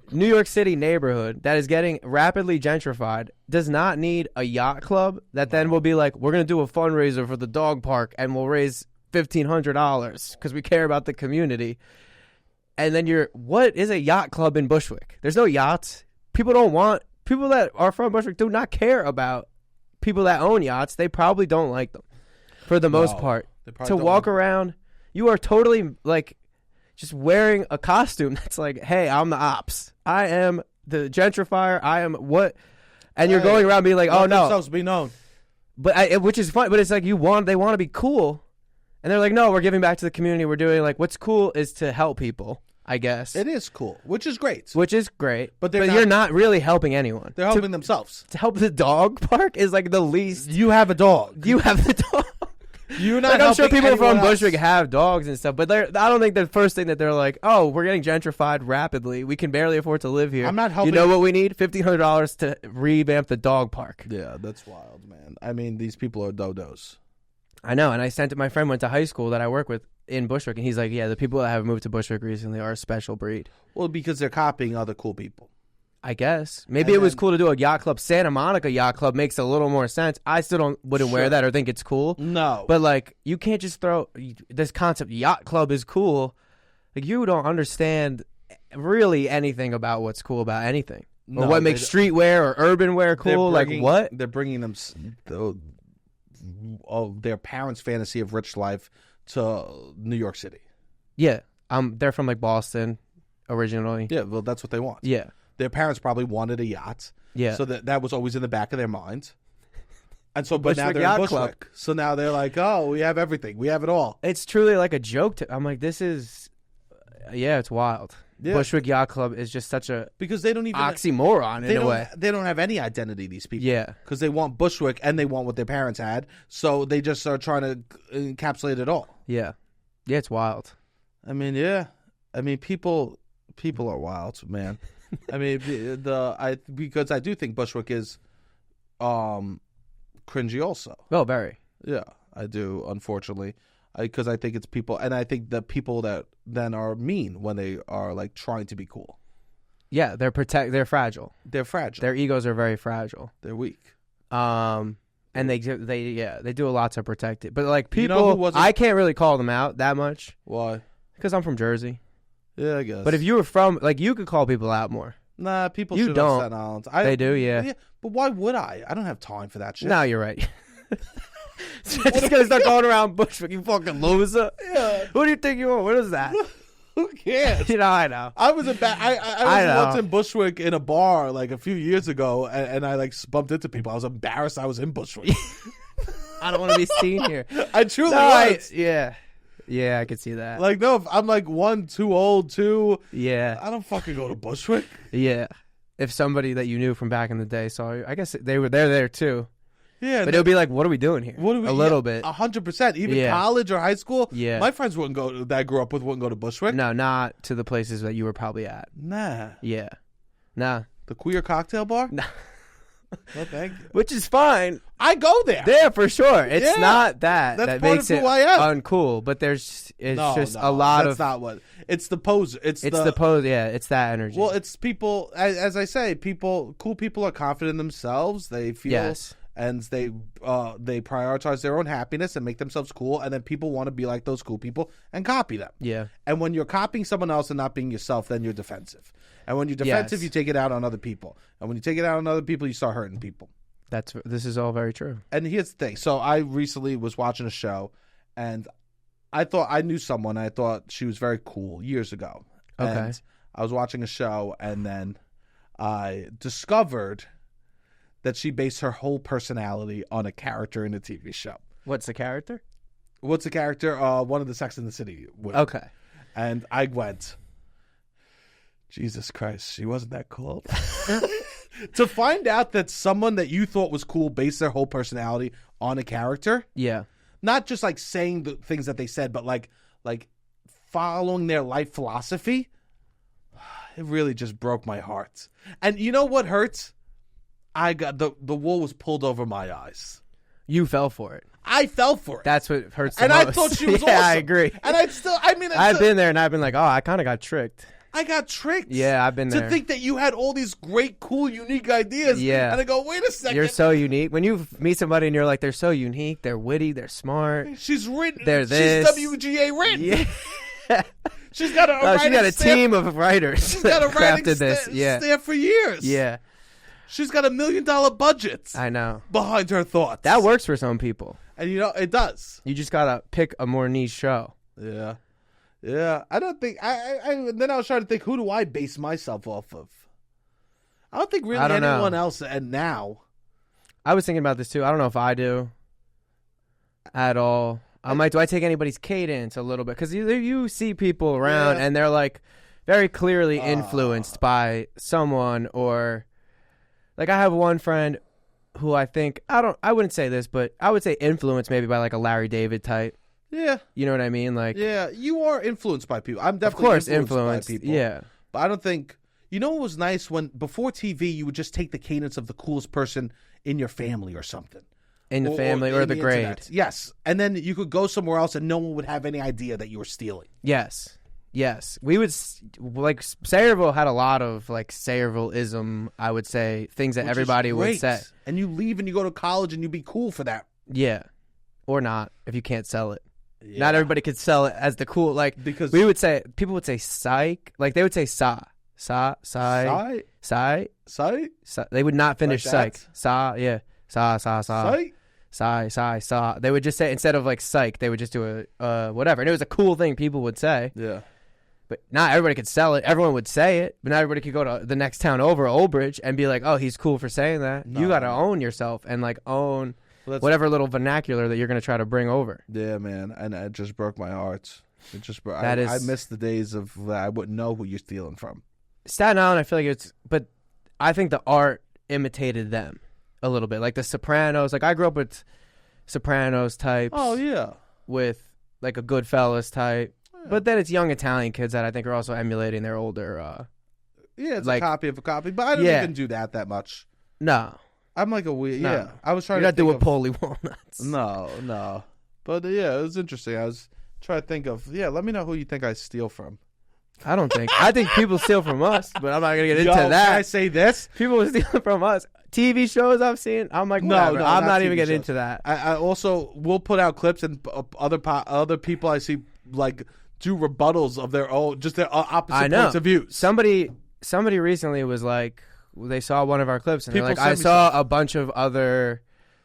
[SPEAKER 2] New York City neighborhood that is getting rapidly gentrified, does not need a yacht club that then will be like, we're going to do a fundraiser for the dog park and we'll raise $1,500 because we care about the community. And then what is a yacht club in Bushwick? There's no yachts. People that are from Bushwick do not care about people that own yachts. They probably don't like them for the most part. To walk around, you are totally just wearing a costume that's like, hey, I'm the ops. I am the gentrifier. I am what? And you're going around being like, oh no.
[SPEAKER 1] Themselves be known.
[SPEAKER 2] But which is fun. But it's like they want to be cool. And they're like, no, we're giving back to the community. We're doing what's cool is to help people, I guess.
[SPEAKER 1] It is cool, which is great.
[SPEAKER 2] But you're not really helping anyone.
[SPEAKER 1] They're helping themselves.
[SPEAKER 2] To help the dog park is the least.
[SPEAKER 1] You have a dog.
[SPEAKER 2] You have the dog.
[SPEAKER 1] You're not
[SPEAKER 2] I'm sure people from
[SPEAKER 1] else.
[SPEAKER 2] Bushwick have dogs and stuff, but I don't think the first thing that they're like, oh, we're getting gentrified rapidly. We can barely afford to live here.
[SPEAKER 1] I'm not helping.
[SPEAKER 2] You know what we need? $1,500 to revamp the dog park.
[SPEAKER 1] Yeah, that's wild, man. I mean, these people are dodos.
[SPEAKER 2] I know, and I sent it. My friend went to high school that I work with in Bushwick, and he's like, yeah, the people that have moved to Bushwick recently are a special breed.
[SPEAKER 1] Well, because they're copying other cool people.
[SPEAKER 2] I guess. Maybe it was cool to do a yacht club. Santa Monica Yacht Club makes a little more sense. I still wouldn't wear that or think it's cool.
[SPEAKER 1] No.
[SPEAKER 2] But you can't just throw this concept, yacht club is cool. You don't understand really anything about what's cool about anything. Or what makes streetwear or urban wear cool. What?
[SPEAKER 1] They're bringing them their parents' fantasy of rich life to New York City.
[SPEAKER 2] Yeah. They're from Boston originally.
[SPEAKER 1] Yeah, well, that's what they want.
[SPEAKER 2] Yeah.
[SPEAKER 1] Their parents probably wanted a yacht.
[SPEAKER 2] Yeah.
[SPEAKER 1] So that was always in the back of their mind. And so, but now
[SPEAKER 2] Bushwick
[SPEAKER 1] they're
[SPEAKER 2] Yacht
[SPEAKER 1] in Bushwick.
[SPEAKER 2] Club.
[SPEAKER 1] So now they're like, oh, we have everything. We have it all.
[SPEAKER 2] It's truly like a joke. I'm like, this is, it's wild. Yeah. Bushwick Yacht Club is just such a
[SPEAKER 1] because they don't even
[SPEAKER 2] oxymoron in a way.
[SPEAKER 1] They don't have any identity, these people.
[SPEAKER 2] Yeah.
[SPEAKER 1] Because they want Bushwick and they want what their parents had. So they just are trying to encapsulate it all.
[SPEAKER 2] Yeah. Yeah, it's wild.
[SPEAKER 1] I mean, yeah. I mean, people are wild, man. I mean, because I do think Bushwick is cringy also.
[SPEAKER 2] Oh, very.
[SPEAKER 1] Yeah, I do, unfortunately. Because I think it's people, and I think the people that then are mean when they are trying to be cool.
[SPEAKER 2] Yeah, they're fragile.
[SPEAKER 1] They're fragile.
[SPEAKER 2] Their egos are very fragile.
[SPEAKER 1] They're weak.
[SPEAKER 2] And they do a lot to protect it. But people, I can't really call them out that much.
[SPEAKER 1] Why?
[SPEAKER 2] Because I'm from Jersey.
[SPEAKER 1] Yeah, I guess.
[SPEAKER 2] But if you were from, you could call people out more.
[SPEAKER 1] Nah, people
[SPEAKER 2] you
[SPEAKER 1] should
[SPEAKER 2] don't.
[SPEAKER 1] have Staten Island.
[SPEAKER 2] They do, yeah.
[SPEAKER 1] But why would I? I don't have time for that shit.
[SPEAKER 2] No, you're right. So just gonna start going around Bushwick, you fucking loser.
[SPEAKER 1] Yeah.
[SPEAKER 2] Who do you think you are? What is that?
[SPEAKER 1] Who cares?
[SPEAKER 2] I know.
[SPEAKER 1] I was once in Bushwick in a bar a few years ago, and I bumped into people. I was embarrassed I was in Bushwick.
[SPEAKER 2] I don't want to be seen here.
[SPEAKER 1] I truly was.
[SPEAKER 2] Yeah. Yeah, I could see that.
[SPEAKER 1] Like, no, if I'm like 1, too old, 2.
[SPEAKER 2] Yeah.
[SPEAKER 1] I don't fucking go to Bushwick.
[SPEAKER 2] Yeah. If somebody that you knew from back in the day saw you, I guess they're there too.
[SPEAKER 1] Yeah,
[SPEAKER 2] but it would be like, what are we doing here?
[SPEAKER 1] What are we,
[SPEAKER 2] a little bit.
[SPEAKER 1] 100%. Even college or high school.
[SPEAKER 2] Yeah.
[SPEAKER 1] My friends that I grew up with wouldn't go to Bushwick.
[SPEAKER 2] No, not to the places that you were probably at.
[SPEAKER 1] Nah.
[SPEAKER 2] Yeah. Nah.
[SPEAKER 1] The queer cocktail bar?
[SPEAKER 2] Nah.
[SPEAKER 1] No, thank you.
[SPEAKER 2] Which is fine.
[SPEAKER 1] I go there.
[SPEAKER 2] There for sure. It's not that makes it uncool, but it's just a lot
[SPEAKER 1] that's not what. It's the pose. It's the
[SPEAKER 2] pose. Yeah, it's that energy.
[SPEAKER 1] Well, it's people. As I say, cool people are confident in themselves. They feel and they prioritize their own happiness and make themselves cool. And then people want to be like those cool people and copy them.
[SPEAKER 2] Yeah.
[SPEAKER 1] And when you're copying someone else and not being yourself, then you're defensive. And when you're defensive, you take it out on other people. And when you take it out on other people, you start hurting people.
[SPEAKER 2] This is all very true.
[SPEAKER 1] And here's the thing. So I recently was watching a show, and I thought I knew someone. I thought she was very cool years ago.
[SPEAKER 2] Okay.
[SPEAKER 1] And I was watching a show, and then I discovered that she based her whole personality on a character in a TV show.
[SPEAKER 2] What's the character?
[SPEAKER 1] What's the character? One of the Sex and the City women.
[SPEAKER 2] Okay.
[SPEAKER 1] And I went, Jesus Christ, she wasn't that cool. To find out that someone that you thought was cool based their whole personality on a character.
[SPEAKER 2] Yeah.
[SPEAKER 1] Not just like saying the things that they said, but like following their life philosophy. It really just broke my heart. And you know what hurts? I got the wool was pulled over my eyes.
[SPEAKER 2] You fell for it.
[SPEAKER 1] I fell for it.
[SPEAKER 2] That's what hurts the
[SPEAKER 1] most. I thought she was awesome.
[SPEAKER 2] I agree.
[SPEAKER 1] And
[SPEAKER 2] I've been there and I've been like, oh, I kind of got tricked.
[SPEAKER 1] I got tricked.
[SPEAKER 2] Yeah, I've been there.
[SPEAKER 1] To think that you had all these great, cool, unique ideas.
[SPEAKER 2] Yeah.
[SPEAKER 1] And I go, wait a second.
[SPEAKER 2] You're so unique. When you meet somebody and you're like, they're so unique, they're witty, they're smart.
[SPEAKER 1] She's written.
[SPEAKER 2] They're this.
[SPEAKER 1] She's WGA written.
[SPEAKER 2] Yeah.
[SPEAKER 1] She's got a
[SPEAKER 2] team of writers.
[SPEAKER 1] She's got a writing
[SPEAKER 2] this.
[SPEAKER 1] staff for years.
[SPEAKER 2] Yeah.
[SPEAKER 1] She's got $1 million budget.
[SPEAKER 2] I know.
[SPEAKER 1] Behind her thoughts.
[SPEAKER 2] That works for some people.
[SPEAKER 1] And it does.
[SPEAKER 2] You just got to pick a more niche show.
[SPEAKER 1] Yeah. Yeah. I don't think then I was trying to think, who do I base myself off of? I don't think really anyone else. And now
[SPEAKER 2] I was thinking about this too. I don't know if I do at all. I'm like, do I take anybody's cadence a little bit? Because you see people around and they're like very clearly influenced by someone, or like I have one friend who I think I wouldn't say this, but I would say influenced maybe by like a Larry David type.
[SPEAKER 1] Yeah.
[SPEAKER 2] You know what I mean? Like,
[SPEAKER 1] yeah, you are influenced by people. I'm definitely influenced by people.
[SPEAKER 2] Yeah.
[SPEAKER 1] But I don't think, you know what was nice when before TV you would just take the cadence of the coolest person in your family or something.
[SPEAKER 2] In the family or the grade.
[SPEAKER 1] Internet. Yes. And then you could go somewhere else and no one would have any idea that you were stealing.
[SPEAKER 2] Yes. Yes. We would, like, Sayreville had a lot of, like, Sayreville-ism, I would say, things that everybody would say.
[SPEAKER 1] And you leave and you go to college and you be cool for that.
[SPEAKER 2] Yeah. Or not, if you can't sell it.
[SPEAKER 1] Yeah.
[SPEAKER 2] Not everybody could sell it as the cool, like,
[SPEAKER 1] because
[SPEAKER 2] we would say, people would say psych, like, they would say sa. They would not finish
[SPEAKER 1] like
[SPEAKER 2] psych. Sa, yeah. Sa. Psy. They would just say, instead of like psych, they would just do a whatever. And it was a cool thing people would say.
[SPEAKER 1] Yeah.
[SPEAKER 2] But not everybody could sell it. Everyone would say it, but not everybody could go to the next town over, Old Bridge, and be like, oh, he's cool for saying that. You got to own yourself and like own whatever little vernacular that you're going to try to bring over.
[SPEAKER 1] Yeah, man. And it just broke my heart. It just broke.
[SPEAKER 2] I
[SPEAKER 1] miss the days of I wouldn't know who you're stealing from.
[SPEAKER 2] Staten Island, I feel like but I think the art imitated them a little bit. Like the Sopranos. Like I grew up with Sopranos types.
[SPEAKER 1] Oh, yeah.
[SPEAKER 2] With like a Goodfellas type. Yeah. But then it's young Italian kids that I think are also emulating their older.
[SPEAKER 1] It's like, a copy of a copy. But I don't even do that much.
[SPEAKER 2] No.
[SPEAKER 1] I'm like a weird. No. Yeah. I was trying
[SPEAKER 2] You're
[SPEAKER 1] to
[SPEAKER 2] not doing Polly Walnuts.
[SPEAKER 1] No. But yeah, it was interesting. I was trying to think of, let me know who you think I steal from.
[SPEAKER 2] I don't think. I think people steal from us, but I'm not going to get into that.
[SPEAKER 1] Can I say this?
[SPEAKER 2] People steal from us. TV shows I've seen, I'm like, no, I'm not even getting into that.
[SPEAKER 1] I also will put out clips and other people I see like do rebuttals of their own, just their opposite points of view.
[SPEAKER 2] Somebody recently was like, they saw one of our clips and they're like, I saw a bunch of other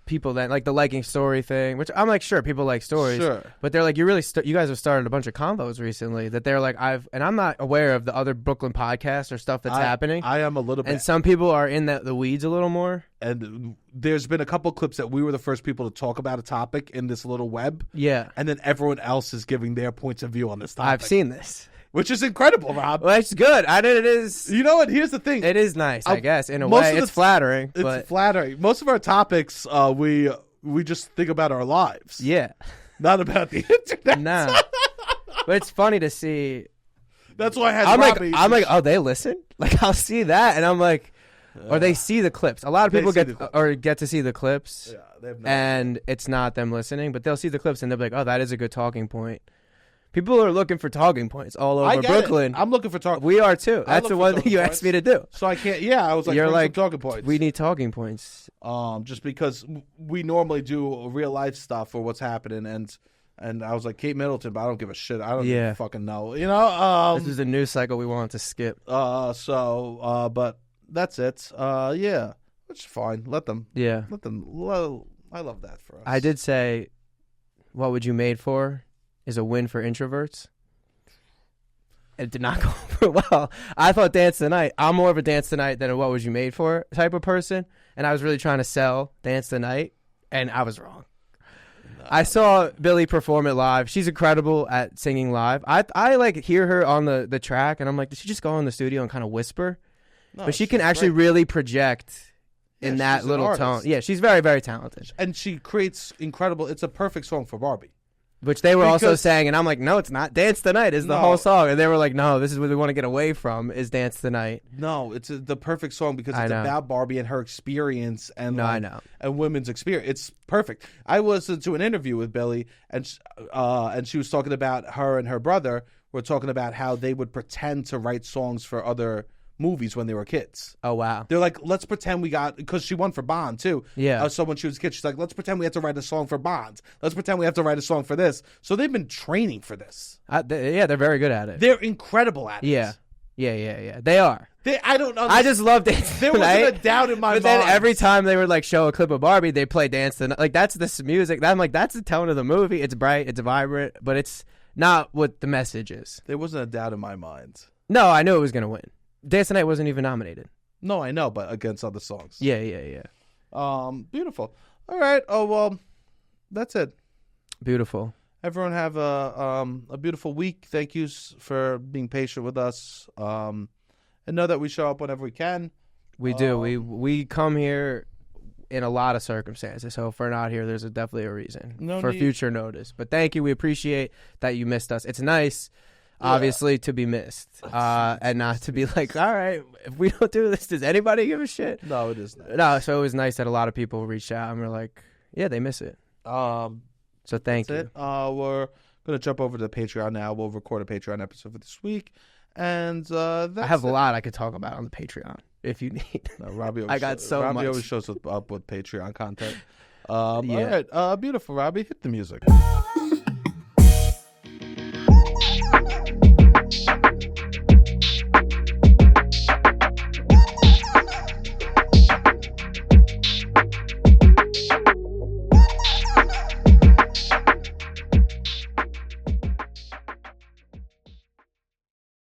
[SPEAKER 2] people that like the liking story thing, which I'm like, sure, people like stories,
[SPEAKER 1] Sure.
[SPEAKER 2] but they're like, you guys have started a bunch of combos recently that they're like, and I'm not aware of the other Brooklyn podcasts or stuff that's happening.
[SPEAKER 1] I am a little bit.
[SPEAKER 2] And some people are in the weeds a little more.
[SPEAKER 1] And there's been a couple clips that we were the first people to talk about a topic in this little web.
[SPEAKER 2] Yeah.
[SPEAKER 1] And then everyone else is giving their points of view on this topic.
[SPEAKER 2] I've seen this.
[SPEAKER 1] Which is incredible, Rob.
[SPEAKER 2] Well, it's good. It is.
[SPEAKER 1] You know what? Here's the thing.
[SPEAKER 2] It is nice, I guess, in a way. It's flattering.
[SPEAKER 1] It's flattering. Most of our topics, we just think about our lives.
[SPEAKER 2] Yeah.
[SPEAKER 1] Not about the internet.
[SPEAKER 2] Nah. But it's funny to see.
[SPEAKER 1] That's why I had
[SPEAKER 2] Robbie. I'm like, oh, they listen? Like, I'll see that, and I'm like, or they see the clips. A lot of people get to see the clips, and it's not them listening, but they'll see the clips, and they'll be like, oh, that is a good talking point. People are looking for talking points all over Brooklyn.
[SPEAKER 1] I'm looking for talking.
[SPEAKER 2] We are too. That's the one thing you asked me to do.
[SPEAKER 1] So I can't. Yeah, I was like,
[SPEAKER 2] you're like,
[SPEAKER 1] talking points.
[SPEAKER 2] We need talking points.
[SPEAKER 1] Just because we normally do real life stuff or what's happening, and I was like Kate Middleton, but I don't give a shit. I don't even fucking know. You know.
[SPEAKER 2] This is a news cycle we wanted to skip.
[SPEAKER 1] But that's it. Yeah, it's fine. Let them. Yeah. Let them. I love that for us.
[SPEAKER 2] I did say, "What would you made for?" is a win for introverts. It did not go over well. I thought Dance the Night. I'm more of a Dance the Night than a What Was You Made For type of person. And I was really trying to sell Dance the Night, and I was wrong. No. I saw Billie perform it live. She's incredible at singing live. I like hear her on the track, and I'm like, did she just go in the studio and kind of whisper? No, but she can actually really project in that little tone. Yeah, she's very, very talented.
[SPEAKER 1] And she creates incredible. It's a perfect song for Barbie.
[SPEAKER 2] Which they were also saying, and I'm like, no, it's not. Dance the Night is the whole song. And they were like, no, this is what we want to get away from is Dance the Night.
[SPEAKER 1] No, it's the perfect song because it's about Barbie and her experience and and women's experience. It's perfect. I listened to an interview with Billie, and she was talking about her and her brother were talking about how they would pretend to write songs for other movies when they were kids.
[SPEAKER 2] Oh, wow.
[SPEAKER 1] They're like, let's pretend we got, because she won for Bond too.
[SPEAKER 2] Yeah.
[SPEAKER 1] So when she was a kid, she's like, let's pretend we have to write a song for Bond. Let's pretend we have to write a song for this. So they've been training for this.
[SPEAKER 2] They're very good at it.
[SPEAKER 1] They're incredible at it.
[SPEAKER 2] Yeah. They are.
[SPEAKER 1] I don't know.
[SPEAKER 2] I just love Dance
[SPEAKER 1] There wasn't a doubt in my mind.
[SPEAKER 2] But then every time they would like show a clip of Barbie, they play Dance the Night. Like that's this music. I'm like, that's the tone of the movie. It's bright, it's vibrant, but it's not what the message is.
[SPEAKER 1] There wasn't a doubt in my mind.
[SPEAKER 2] No, I knew it was going to win. Dance the Night wasn't even nominated.
[SPEAKER 1] No, I know, but against other songs.
[SPEAKER 2] Yeah.
[SPEAKER 1] Beautiful. All right. Oh, well, that's it.
[SPEAKER 2] Beautiful.
[SPEAKER 1] Everyone have a beautiful week. Thank you for being patient with us. And know that we show up whenever we can.
[SPEAKER 2] We do. We come here in a lot of circumstances. So if we're not here, there's definitely a reason for future notice. But thank you. We appreciate that you missed us. It's nice. Obviously, to be missed, and not to be like, all right, if we don't do this, does anybody give a shit?
[SPEAKER 1] No, it is not.
[SPEAKER 2] No, so it was nice that a lot of people reached out and were like, yeah, they miss it. So thank you.
[SPEAKER 1] We're going to jump over to the Patreon now. We'll record a Patreon episode for this week. And that's
[SPEAKER 2] I have a lot I could talk about on the Patreon if you need.
[SPEAKER 1] No, Robbie
[SPEAKER 2] Robbie
[SPEAKER 1] always shows up with Patreon content. All right. Beautiful, Robbie. Hit the music.